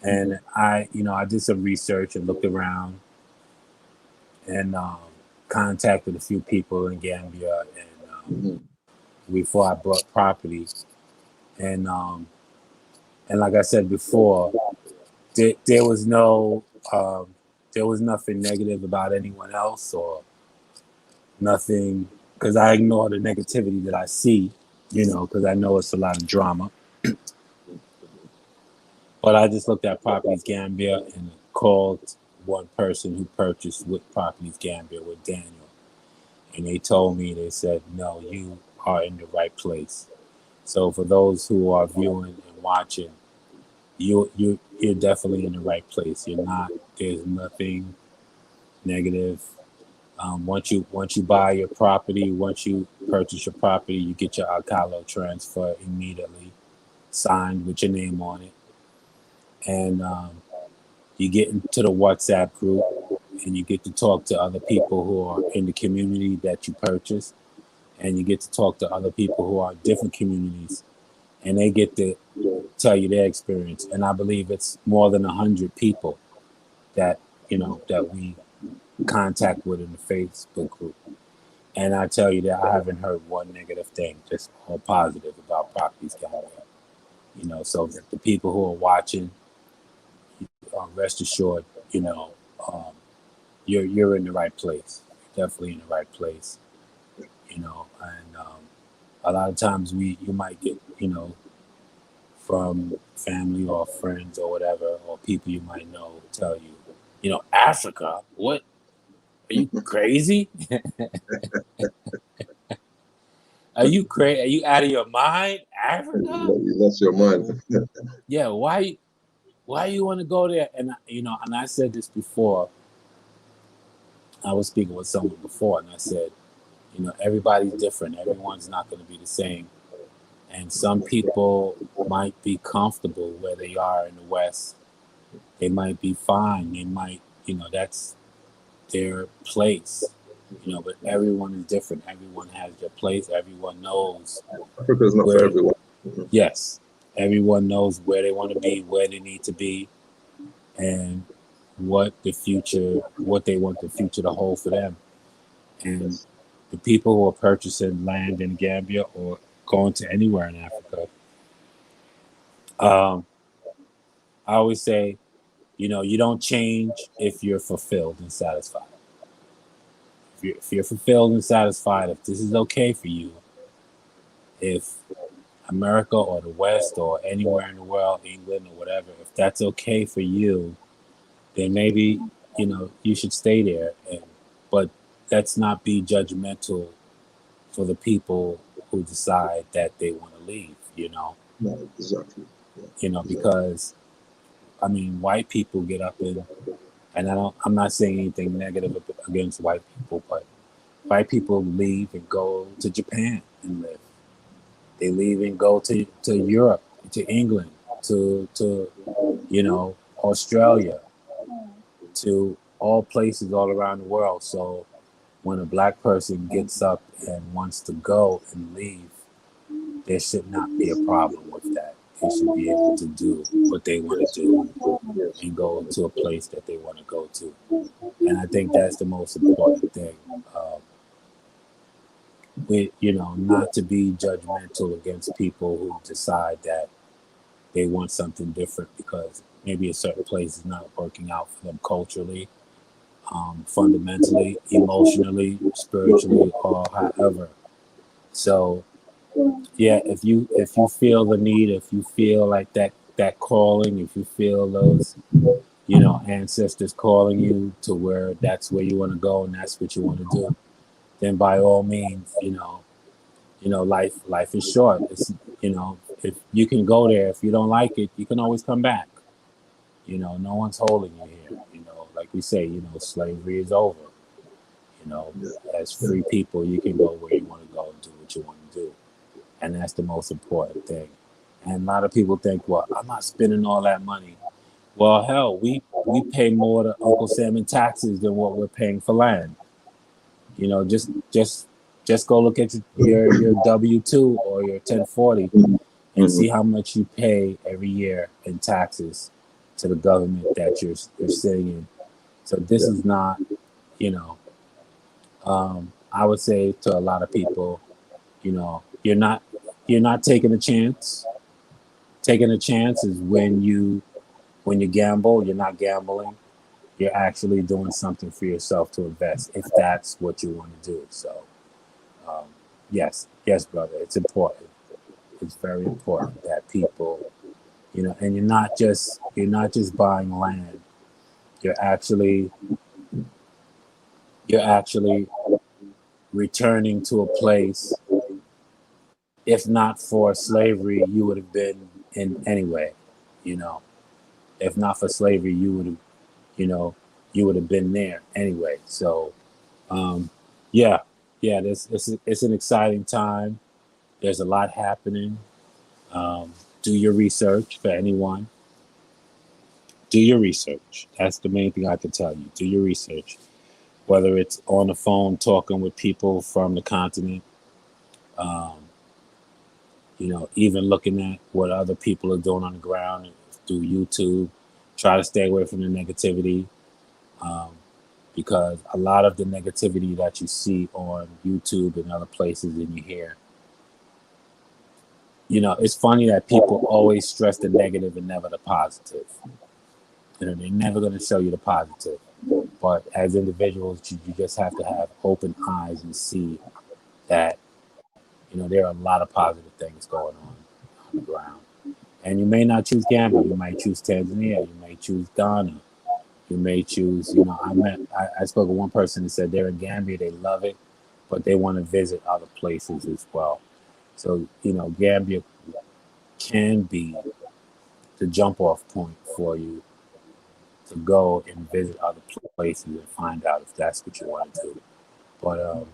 and I did some research and looked around, and contacted a few people in Gambia, and before I bought property, and like I said before, there was nothing negative about anyone else or nothing, because I ignore the negativity that I see, you know, because I know it's a lot of drama. But I just looked at Properties Gambia and called one person who purchased with Properties Gambia, with Daniel. And they told me, they said, no, you are in the right place. So for those who are viewing and watching, you're definitely in the right place. You're not, there's nothing negative. Once you buy your property, once you purchase your property, you get your alcalo transfer immediately, signed with your name on it. And you get into the WhatsApp group, and you get to talk to other people who are in the community that you purchased, and you get to talk to other people who are in different communities, and they get to tell you their experience. And I believe it's more than 100 people that, you know, that we contact with in the Facebook group. And I tell you that I haven't heard one negative thing, just all positive about Properties Gambia. You know, so the people who are watching, rest assured, you know, you're in the right place. You're definitely in the right place. You know, and a lot of times you might get, you know, from family or friends or whatever, or people you might know tell you, you know, Africa, what? Are you crazy? Are you crazy? Are you out of your mind? Africa? You lost your mind. Yeah, why you want to go there? And you know, and I said this before. I was speaking with someone before, and I said, you know, everybody's different. Everyone's not going to be the same. And some people might be comfortable where they are in the West. They might be fine. They might, you know, that's their place. You know, but everyone is different. Everyone has their place. Everyone knows. Africa's not for everyone. Yes. Everyone knows where they want to be, where they need to be, and what they want the future to hold for them. And the people who are purchasing land in Gambia or going to anywhere in Africa, I always say, you don't change if you're fulfilled and satisfied. If you're fulfilled and satisfied, if this is okay for you, if America or the West or anywhere in the world, England or whatever, if that's okay for you, then maybe, you should stay there. But let's not be judgmental for the people who decide that they want to leave, No, exactly. Yeah, because white people get up and I'm not saying anything negative against white people, but white people leave and go to Japan and live. They leave and go to Europe, to England, to Australia, to all places all around the world. So when a black person gets up and wants to go and leave, there should not be a problem with that. They should be able to do what they want to do and go to a place that they want to go to. And I think that's the most important thing. Not to be judgmental against people who decide that they want something different because maybe a certain place is not working out for them culturally, fundamentally, emotionally, spiritually, or however. So, yeah, if you feel the need, if you feel like that calling, if you feel those, ancestors calling you to where that's where you want to go and that's what you want to do, then by all means, life is short. It's, if you can go there, if you don't like it, you can always come back. No one's holding you here. Like we say, slavery is over. As free people, you can go where you want to go and do what you want to do. And that's the most important thing. And a lot of people think, well, I'm not spending all that money. Well, hell, we pay more to Uncle Sam in taxes than what we're paying for land. Just go look at your W-2 or your 1040 and see how much you pay every year in taxes to the government that you're sitting in. So this is not, I would say to a lot of people, you're not taking a chance. Taking a chance is when you gamble, you're not gambling. You're actually doing something for yourself to invest if that's what you want to do. So, yes, brother, it's important. It's very important that people, and you're not just buying land. You're actually returning to a place. If not for slavery, you would have been in anyway. If not for slavery, you would have, you would have been there anyway. So, it's an exciting time. There's a lot happening. Do your research for anyone. Do your research. That's the main thing I can tell you. Do your research. Whether it's on the phone talking with people from the continent, even looking at what other people are doing on the ground through YouTube. Try to stay away from the negativity. Because a lot of the negativity that you see on YouTube and other places and you hear, it's funny that people always stress the negative and never the positive. They're never going to show you the positive. But as individuals, you just have to have open eyes and see that, there are a lot of positive things going on the ground. And you may not choose Gambia. You might choose Tanzania. You may choose Ghana. You may choose, I spoke with one person that said they're in Gambia, they love it, but they want to visit other places as well. So, Gambia can be the jump off point for you to go and visit other places and find out if that's what you want to do. But,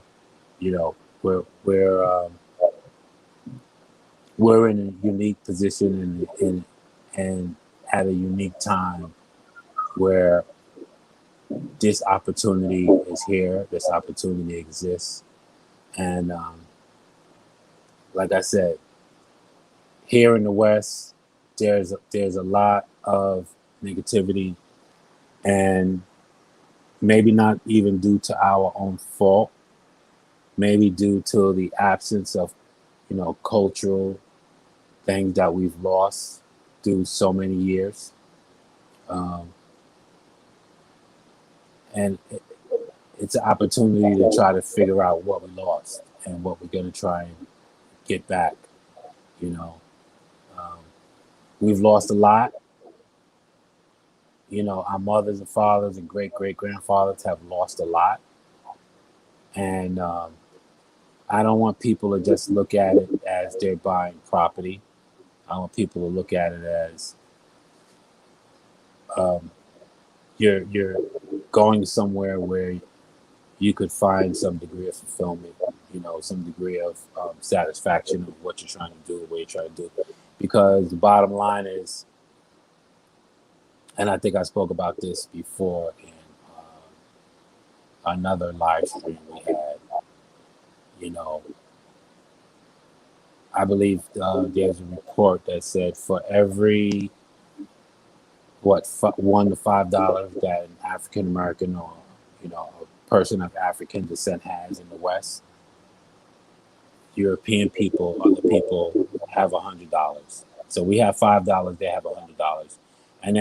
we're in a unique position and at a unique time where this opportunity is here, this opportunity exists. And like I said, here in the West, there's a lot of negativity, and maybe not even due to our own fault, maybe due to the absence of, cultural things that we've lost through so many years. And it's an opportunity to try to figure out what we lost and what we're going to try and get back. We've lost a lot. Our mothers and fathers and great-great-grandfathers have lost a lot. And I don't want people to just look at it as they're buying property. I want people to look at it as you're going somewhere where you could find some degree of fulfillment, some degree of satisfaction of what you're trying to do, what you're trying to do. Because the bottom line is, and I think I spoke about this before in another live stream we had, I believe there's a report that said for every $1 to $5 that an African American or a person of African descent has in the West, European people, other people have $100. So we have $5, they have $100, and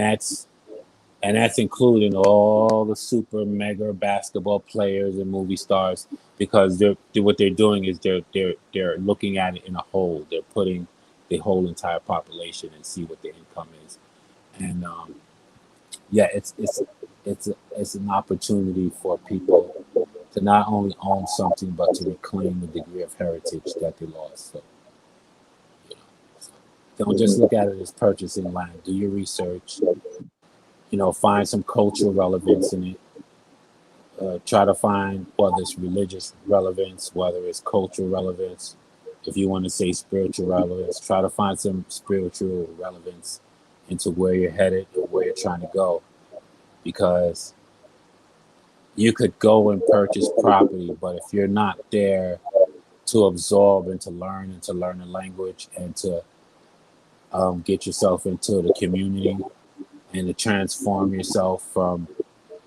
that's including all the super mega basketball players and movie stars, because what they're doing is they're looking at it in a whole. They're putting the whole entire population and see what their income is, and it's an opportunity for people to not only own something but to reclaim the degree of heritage that they lost. So, don't just look at it as purchasing land. Do your research. Find some cultural relevance in it. Try to find whether it's religious relevance, whether it's cultural relevance. If you want to say spiritual relevance, try to find some spiritual relevance into where you're headed or where you're trying to go. Because you could go and purchase property, but if you're not there to absorb and to learn the language and to get yourself into the community and to transform yourself from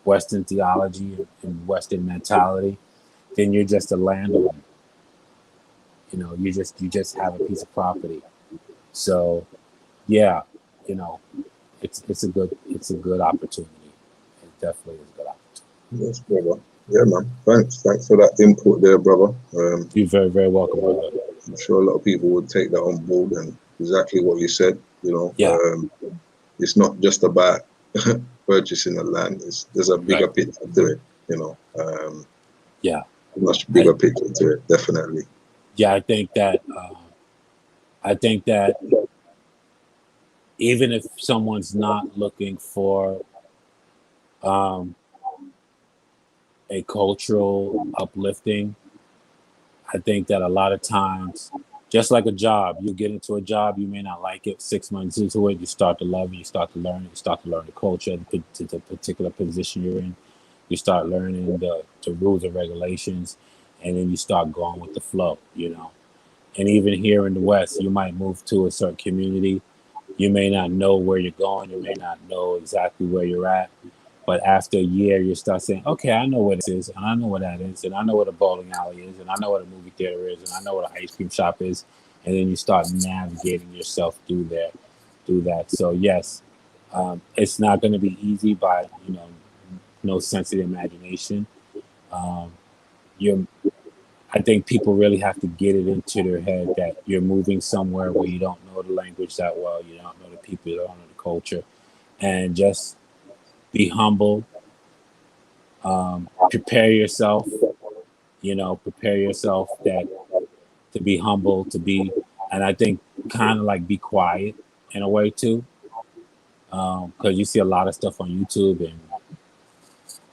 Western theology and Western mentality, then you're just a landowner. You just have a piece of property. So, yeah, it's a good opportunity. It definitely is a good opportunity. Yes, brother. Yeah, man. Thanks for that input there, brother. You're very, very welcome, brother. I'm sure a lot of people would take that on board, and exactly what you said. Yeah. It's not just about purchasing the land. There's a bigger picture to it. Yeah. Much bigger picture to it, definitely. Yeah, I think that even if someone's not looking for a cultural uplifting, I think that a lot of times, just like a job, you get into a job, you may not like it. 6 months into it, you start to love it, you start to learn it, you start to learn the culture, the particular position you're in. You start learning the rules and regulations, and then you start going with the flow, And even here in the West, you might move to a certain community. You may not know where you're going. You may not know exactly where you're at. But after a year, you start saying, okay, I know what this is, and I know what that is, and I know what a bowling alley is, and I know what a movie theater is, and I know what an ice cream shop is. And then you start navigating yourself through that. So, yes, it's not going to be easy by, no sense of imagination. I think people really have to get it into their head that you're moving somewhere where you don't know the language that well, you don't know the people, you don't know the culture, and just be humble. Prepare yourself, that to be humble, and I think kind of like be quiet in a way too, because you see a lot of stuff on YouTube and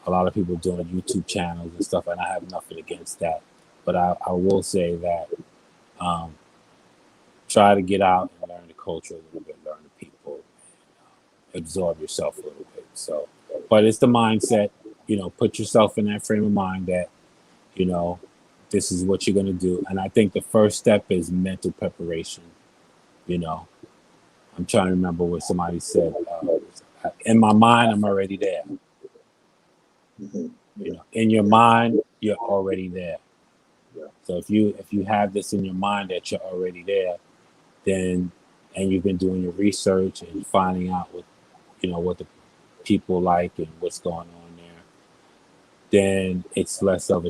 a lot of people doing YouTube channels and stuff, and I have nothing against that. But I will say that try to get out and learn the culture a little bit, learn the people, absorb yourself a little bit. So, but it's the mindset, put yourself in that frame of mind that, this is what you're going to do. And I think the first step is mental preparation. I'm trying to remember what somebody said. In my mind, I'm already there. In your mind, you're already there. Yeah. So if you have this in your mind that you're already there, then and you've been doing your research and finding out what the people like and what's going on there, then it's less of a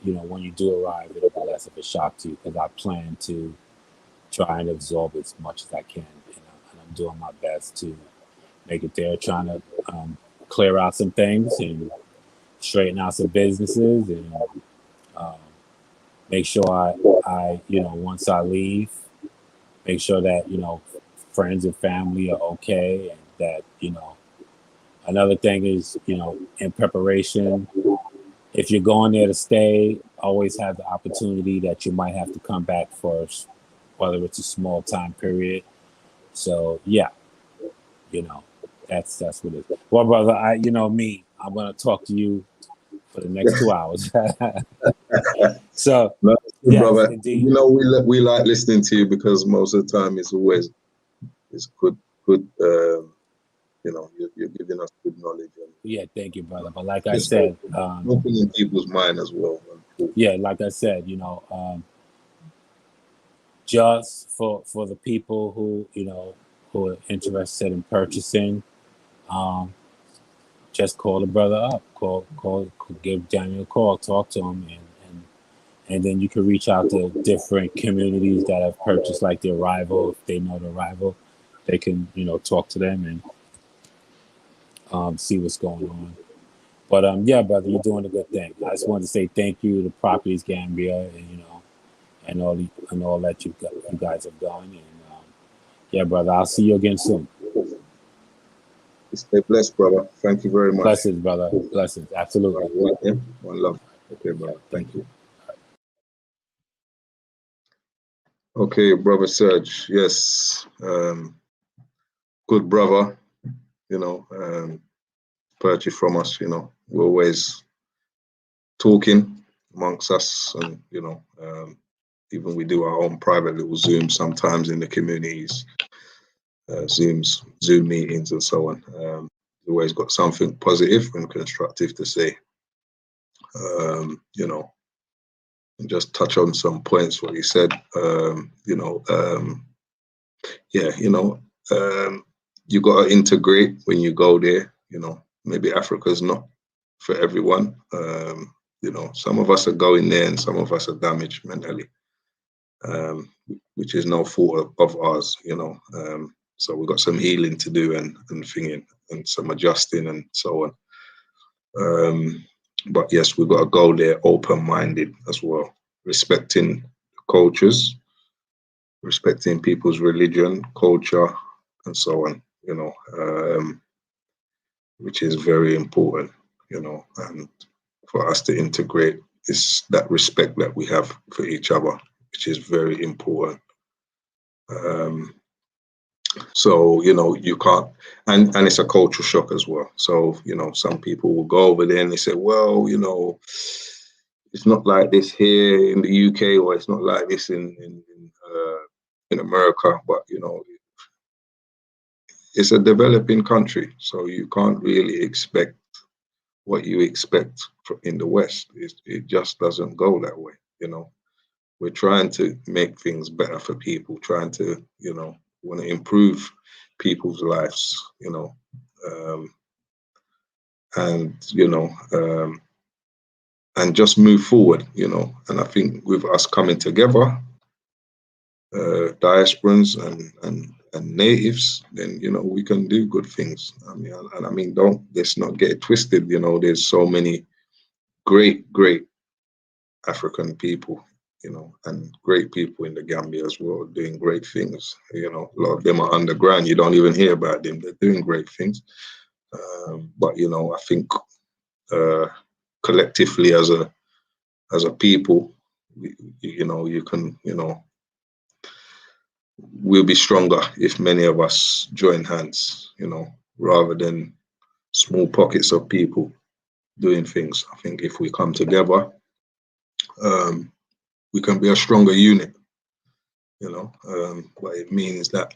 when you do arrive, it'll be less of a shock to you, because I plan to try and absorb as much as I can, and I'm doing my best to make it there, trying to clear out some things and straighten out some businesses, and make sure I once I leave, make sure that friends and family are okay, and that another thing is in preparation, if you're going there to stay, always have the opportunity that you might have to come back for, whether it's a small time period. So yeah, that's what it is. Well, brother, I'm gonna talk to you for the next 2 hours. So No, yes, brother. indeed. We like listening to you, because most of the time it's good. You're giving us good knowledge. And Yeah, thank you, brother. But like I said, opening in people's mind as well. yeah, like I said, just for the people who who are interested in purchasing, just call the brother up, give Daniel a call, talk to him, and then you can reach out to different communities that have purchased, like the Arrival. If they know the Arrival, they can talk to them and see what's going on. But yeah, brother, you're doing a good thing. I just wanted to say thank you to Properties Gambia, and all that you guys have done. And yeah, brother, I'll see you again soon. Stay blessed, brother. Thank you very much. Blessings, brother. Blessings. Absolutely. One love. Okay, brother. Thank you. Okay, brother Serge. Yes, good brother. Purchase from us. We're always talking amongst us, and even we do our own private little Zoom sometimes in the communities, Zoom meetings and so on. Always got something positive and constructive to say. And just touch on some points what he said. You got to integrate when you go there. Maybe Africa's not for everyone. Some of us are going there and some of us are damaged mentally, which is no fault of ours. So we've got some healing to do and thinking and some adjusting and so on. But yes, we've got to go there open-minded as well, respecting cultures, respecting people's religion, culture, and so on, which is very important, and for us to integrate is that respect that we have for each other, which is very important. So, you can't, and it's a cultural shock as well. So, some people will go over there and they say, well, it's not like this here in the UK, or it's not like this in America, but, it's a developing country. So you can't really expect what you expect in the West. It just doesn't go that way, We're trying to make things better for people, trying to, want to improve people's lives, and just move forward, And I think with us coming together, diasporans and natives, then we can do good things. Let's not get it twisted. There's so many great African people, and great people in the Gambia as well, doing great things. A lot of them are underground. You don't even hear about them. They're doing great things. But I think collectively as a people, you can, we'll be stronger if many of us join hands, rather than small pockets of people doing things. I think if we come together, we can be a stronger unit, but it means that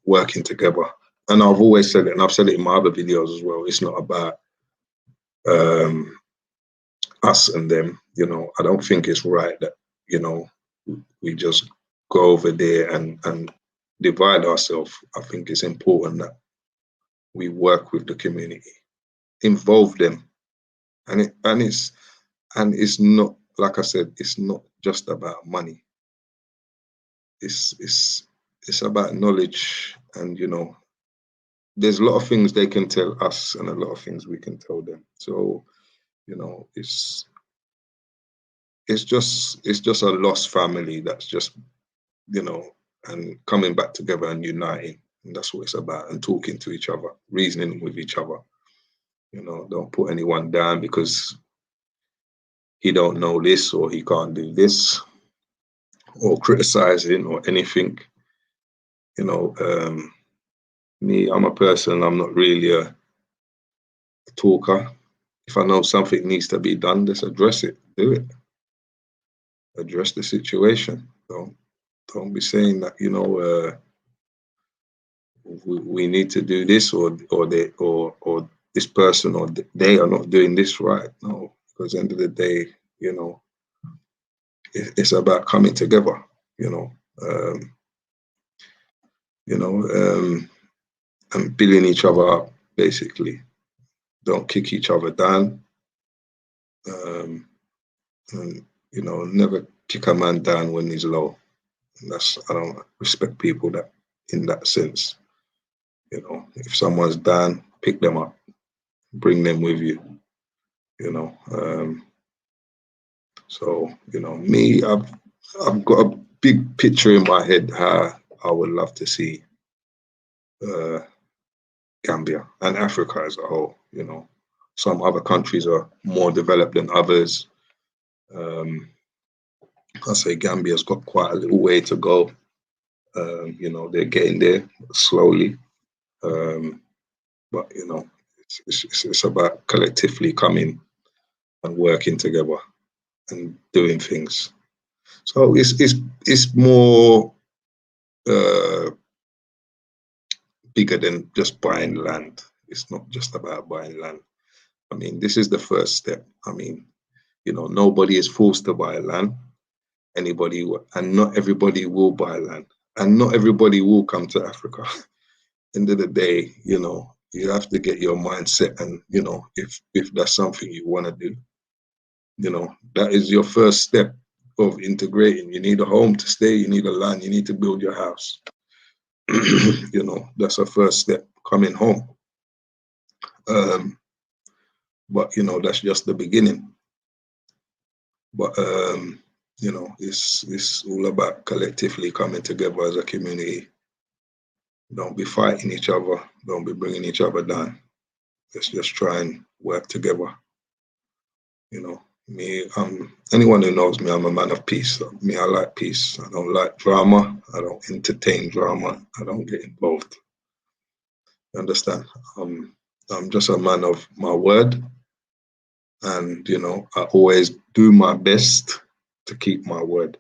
working together. And I've always said it, and I've said it in my other videos as well, it's not about us and them. You know, I don't think it's right that, you know, we just go over there and divide ourselves. I think it's important that we work with the community, involve them, and it's not, like I said, it's not just about money. It's about knowledge, and you know, there's a lot of things they can tell us and a lot of things we can tell them. So, you know, it's just a lost family that's just, you know, and coming back together and uniting. And that's what it's about, and talking to each other, reasoning with each other. You know, don't put anyone down because he don't know this or he can't do this, or criticizing or anything. You know, me, I'm a person, I'm not really a talker. If I know something needs to be done, just address it, do it. Address the situation. Don't be saying that, you know, we need to do this, or this person or they are not doing this right. No, because at the end of the day, you know, it's about coming together. You know, and building each other up. Basically, don't kick each other down. And you know, never kick a man down when he's low. And I don't respect people that in that sense. You know, if someone's down, pick them up, bring them with you. You know, so you know, me, I've got a big picture in my head how I would love to see Gambia and Africa as a whole. You know, some other countries are more developed than others. I say Gambia's got quite a little way to go. You know, they're getting there slowly, but you know, it's about collectively coming and working together and doing things. So it's more bigger than just buying land. It's not just about buying land. I mean, this is the first step. I mean, you know, nobody is forced to buy land. And not everybody will buy land, and not everybody will come to Africa. End of the day, you know, you have to get your mindset, and you know, if that's something you want to do, you know, that is your first step of integrating. You need a home to stay, you need a land, you need to build your house. You know, that's a first step, coming home. But you know, that's just the beginning. But you know, it's all about collectively coming together as a community. Don't be fighting each other. Don't be bringing each other down. Let's just try and work together. You know, me, anyone who knows me, I'm a man of peace. Me, I like peace. I don't like drama. I don't entertain drama. I don't get involved. You understand? I'm just a man of my word. And, you know, I always do my best to keep my word.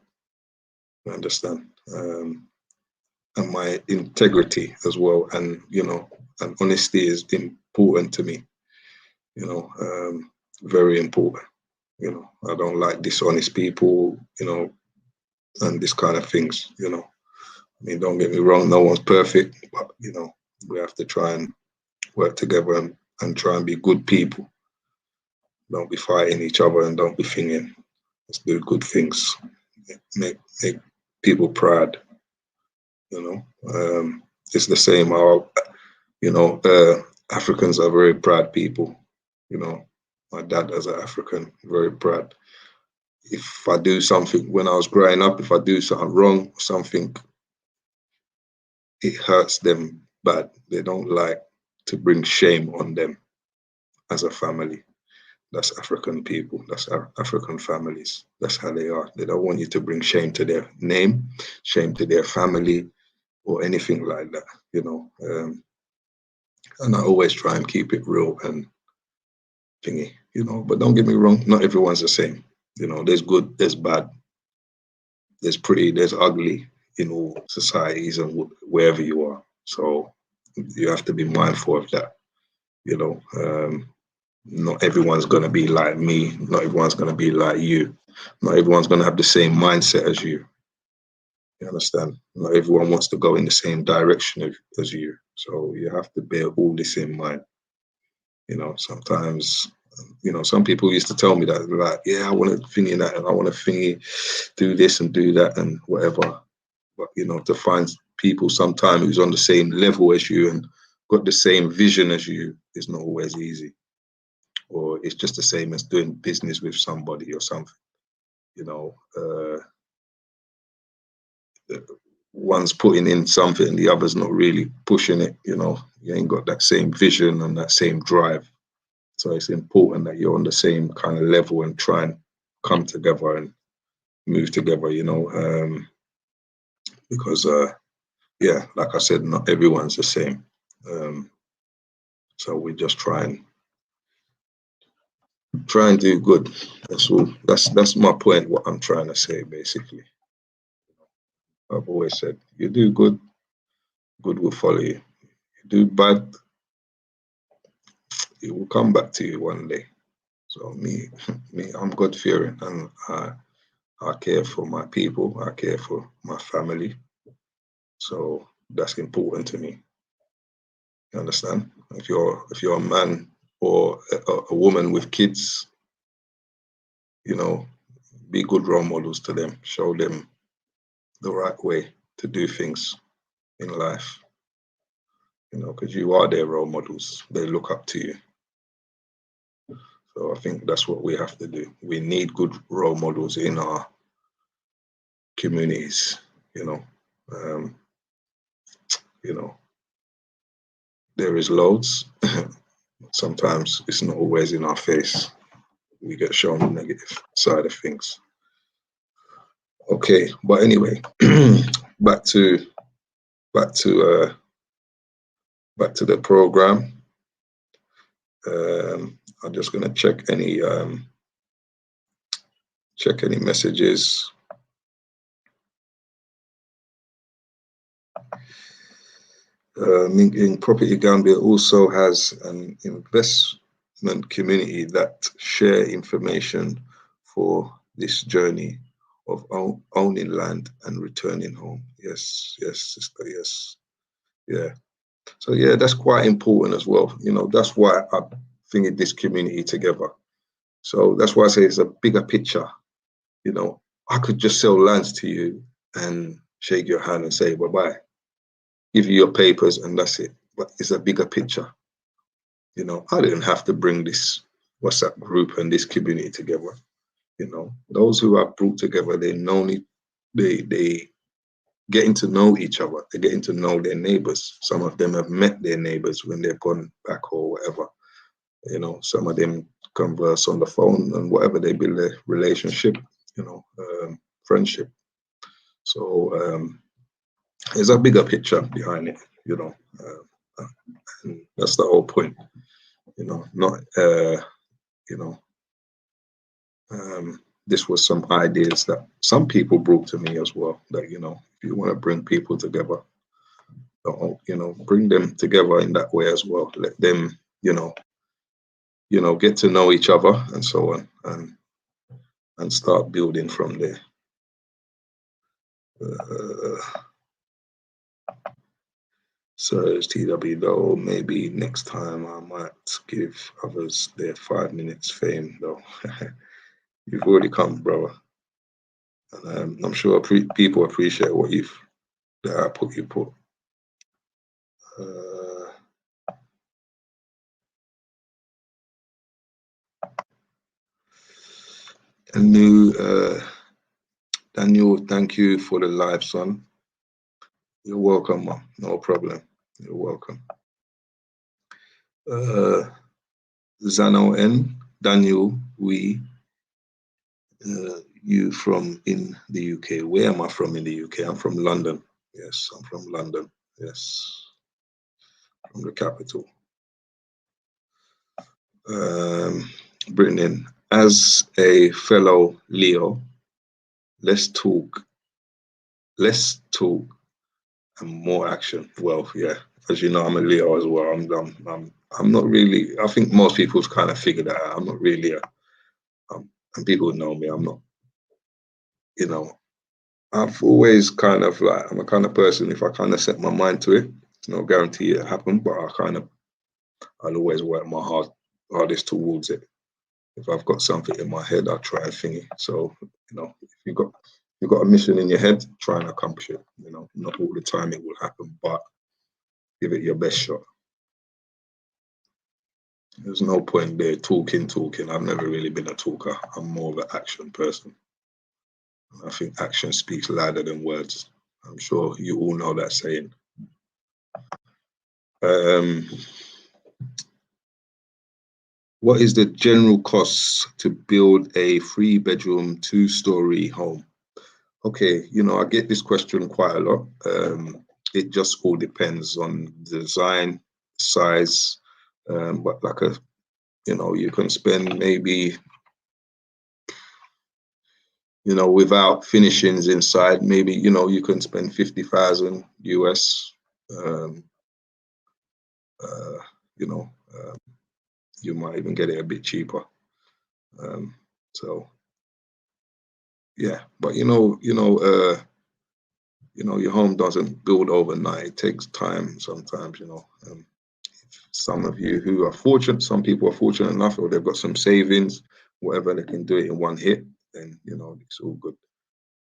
You understand? And my integrity as well. And, you know, and honesty is important to me. You know, very important. You know, I don't like dishonest people, you know, and this kind of things, you know. I mean, don't get me wrong, no one's perfect, but, you know, we have to try and work together and try and be good people. Don't be fighting each other and don't be thinking. Let's do good things. Make people proud. You know, it's the same. You know, Africans are very proud people. You know, my dad as an African, very proud. If I do something when I was growing up, if I do something wrong, something, it hurts them bad. They don't like to bring shame on them as a family. That's African people. That's African families. That's how they are. They don't want you to bring shame to their name, shame to their family, or anything like that, you know. And I always try and keep it real and thingy, you know. But don't get me wrong, not everyone's the same. You know, there's good, there's bad, there's pretty, there's ugly in all societies and wherever you are. So you have to be mindful of that, you know. Not everyone's going to be like me. Not everyone's going to be like you. Not everyone's going to have the same mindset as you. You understand? Not everyone wants to go in the same direction as you. So you have to bear all this in mind. You know, sometimes, you know, some people used to tell me that, like, yeah, I want to thingy that, and I want to thingy, do this and do that and whatever. But, you know, to find people sometimes who's on the same level as you and got the same vision as you is not always easy. Or it's just the same as doing business with somebody or something. You know, one's putting in something and the other's not really pushing it. You know, you ain't got that same vision and that same drive. So it's important that you're on the same kind of level and try and come together and move together, you know, because, yeah, like I said, not everyone's the same. So we just try and do good. That's all. That's my point, what I'm trying to say, basically. I've always said, you do good, good will follow you. You do bad, it will come back to you one day. So me, I'm God fearing, and I care for my people. I care for my family. So that's important to me. You understand? If you're a man or a woman with kids, you know, be good role models to them. Show them the right way to do things in life. You know, because you are their role models. They look up to you. So I think that's what we have to do. We need good role models in our communities. You know, there is loads. Sometimes it's not always in our face. We get shown the negative side of things. Okay, but anyway, back to the program. I'm just gonna check any messages. Minking Property Gambia also has an investment community that share information for this journey of owning land and returning home. Yes, sister, yes. Yeah. So yeah, that's quite important as well. You know, that's why I think this community together. So that's why I say it's a bigger picture. You know, I could just sell lands to you and shake your hand and say bye-bye. Give you your papers and that's it. But it's a bigger picture. You know, I didn't have to bring this WhatsApp group and this community together. You know, those who are brought together, they getting to know each other. They're getting to know their neighbors. Some of them have met their neighbors when they've gone back or whatever. You know, some of them converse on the phone and whatever, they build a relationship, you know, friendship. So there's a bigger picture behind it, you know, and that's the whole point, you know, not, you know, this was some ideas that some people brought to me as well, that, you know, if you want to bring people together, you know, bring them together in that way as well. Let them, you know, get to know each other and so on, and start building from there. So it's TW though, maybe next time I might give others their 5 minutes fame though. You've already come, brother. And I'm sure people appreciate what you put. Daniel, thank you for the live, son. You're welcome, man. No problem. You're welcome. Zano N, Daniel, you from in the UK. Where am I from in the UK? I'm from London. Yes, I'm from London. Yes, from the capital. Britain, as a fellow Leo, let's talk and more action. Well, yeah, as you know, I'm a Leo as well. I'm not really. I think most people's kind of figured that out. I'm not really and people know me. I'm not. You know, I've always kind of like, I'm a kind of person. If I kind of set my mind to it, it's no guarantee it happen, but I'll always work my hardest towards it. If I've got something in my head, I'll try and think it. So, if you've got a mission in your head, try and accomplish it. Not all the time it will happen, but give it your best shot. There's no point there talking. I've never really been a talker. I'm more of an action person. I think action speaks louder than words. I'm sure you all know that saying. What is the general cost to build a 3-bedroom, 2-story home? Okay, I get this question quite a lot. It just all depends on design, size, but you can spend maybe, without finishings inside, maybe, you can spend 50,000 US. You might even get it a bit cheaper. So yeah, but your home doesn't build overnight. It takes time sometimes. Some of you who are fortunate, some people are fortunate enough, or they've got some savings, whatever, they can do it in one hit. Then it's all good.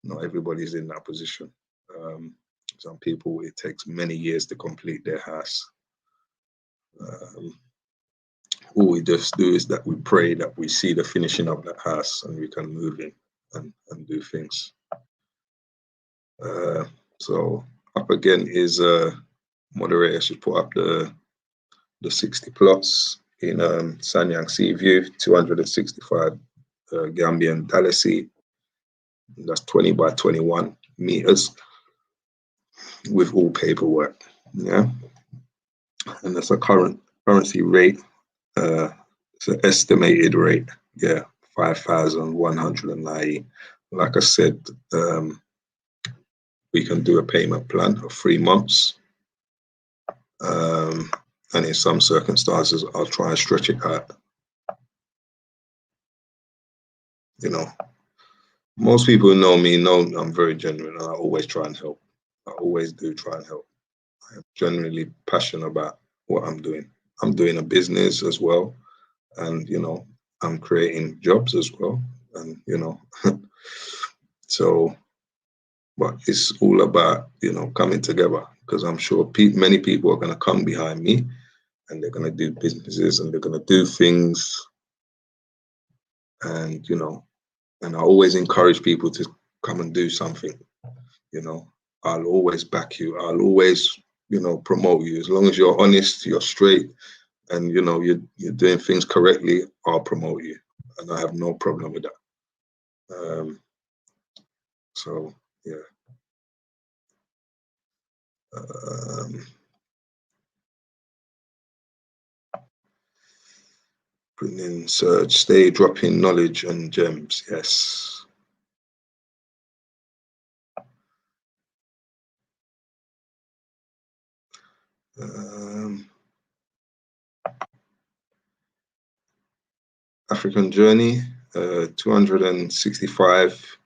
Not everybody's in that position. Some people, it takes many years to complete their house. All we just do is that we pray that we see the finishing of that house and we can move in and do things. So up again is moderator should put up the 60 plots in Sanyang Seaview, 265 Gambian DALASI. That's 20 by 21 meters with all paperwork. Yeah, and that's a currency rate. It's an estimated rate. Yeah, 5,190. Like I said, we can do a payment plan of 3 months. And in some circumstances, I'll try and stretch it out. Most people who know me know I'm very genuine, and I always try and help. I always do try and help. I am genuinely passionate about what I'm doing. I'm doing a business as well, and I'm creating jobs as well, and so. But it's all about coming together, because I'm sure many people are going to come behind me, and they're going to do businesses, and they're going to do things, and and I always encourage people to come and do something. I'll always back you. I'll always promote you, as long as you're honest, you're straight, and you're doing things correctly. I'll promote you, and I have no problem with that. So yeah. Bring in surge, stay dropping knowledge and gems. Yes. African journey, 265.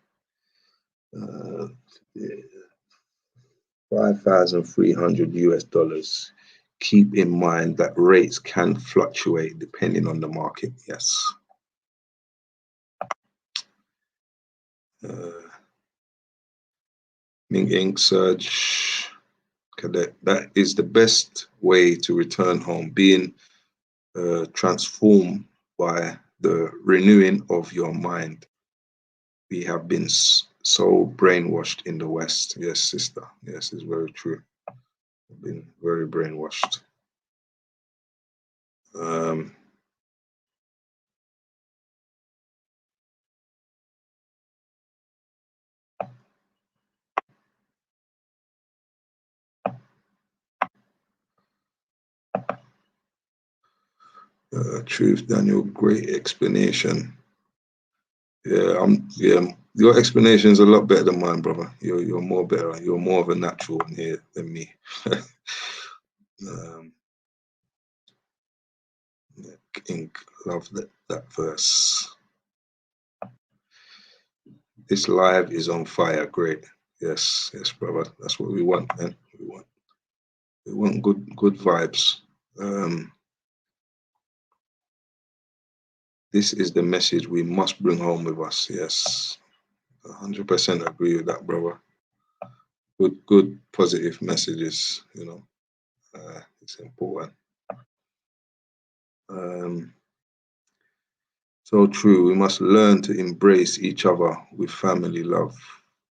5,300 US dollars. Keep in mind that rates can fluctuate depending on the market. Yes. Ming Ink Surge. That is the best way to return home, being transformed by the renewing of your mind. We have been so brainwashed in the West. Yes, sister. Yes, it's very true. We've been very brainwashed. Truth, Daniel, great explanation. Yeah, your explanation is a lot better than mine, brother. You're more better. You're more of a natural in here than me. Yeah, Ink, love that verse. This live is on fire. Great. Yes, brother. That's what we want, man. We want good vibes. This is the message we must bring home with us. Yes, 100% agree with that, brother. Good positive messages. You know, it's important. So true. We must learn to embrace each other with family love.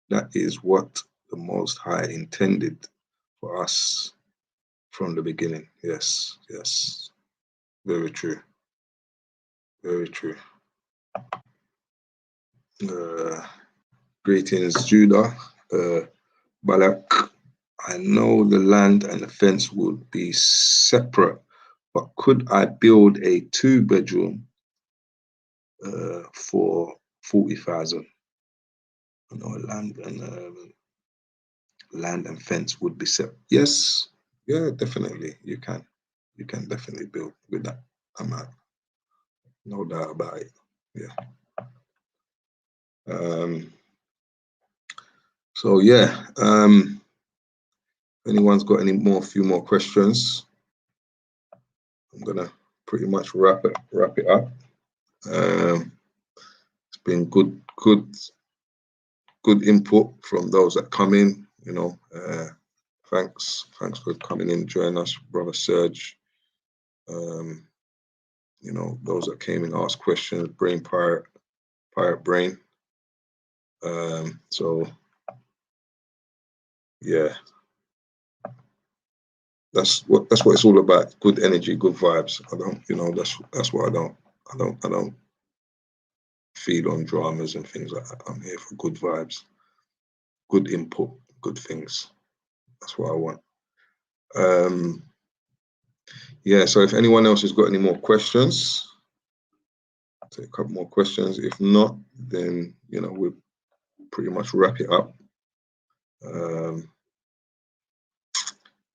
That is what the Most High intended for us from the beginning. Yes. Very true. Very true. Greetings, Judah. Balak, I know the land and the fence would be separate, but could I build a 2-bedroom for 40,000? You know, land and fence would be separate. Yes, yeah, definitely. You can definitely build with that amount. No doubt about it. Yeah. So yeah. If anyone's got few more questions, I'm gonna pretty much wrap it up. It's been good input from those that come in. You know, thanks for coming in, joining us, brother Serge. You know, those that came in, asked questions, Pirate Brain. So yeah, that's what it's all about. Good energy, good vibes. That's what I don't feed on dramas and things like that. I'm here for good vibes, good input, good things. That's what I want. Yeah, so if anyone else has got any more questions, I'll take a couple more questions. If not, then we'll pretty much wrap it up.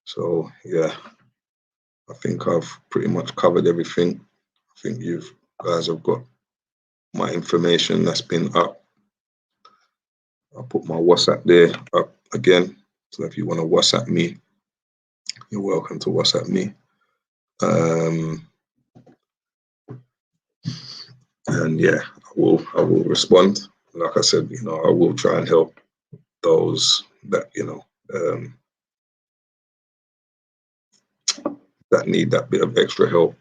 So yeah, I think I've pretty much covered everything. I think you guys have got my information that's been up. I'll put my WhatsApp there up again. So if you want to WhatsApp me, you're welcome to WhatsApp me. And yeah, I will respond. Like I said, I will try and help those that that need that bit of extra help.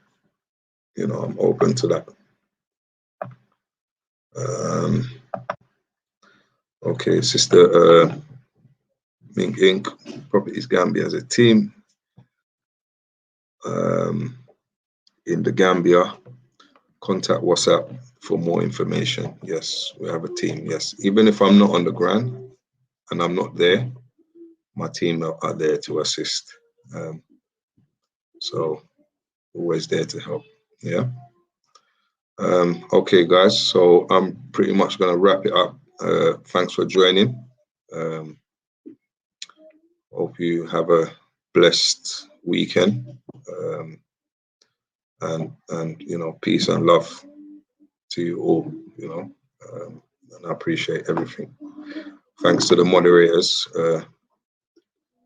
I'm open to that. Okay, Sister Mink Inc. Properties Gambia as a team in the Gambia. Contact WhatsApp for more information. Yes, we have a team. Yes, even if I'm not on the ground and I'm not there, my team are there to assist. So always there to help. Yeah. Okay, guys. So I'm pretty much gonna wrap it up. Thanks for joining. Hope you have a blessed weekend. And peace and love to you all. And I appreciate everything. Thanks to the moderators,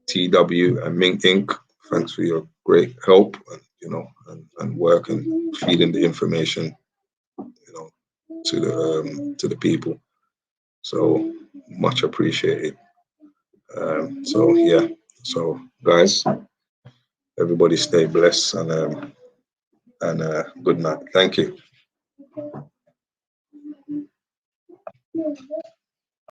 TW and Mink Inc. Thanks for your great help, and work and feeding the information, to the people. So much appreciated. So yeah. So guys, everybody stay blessed and good night. Thank you.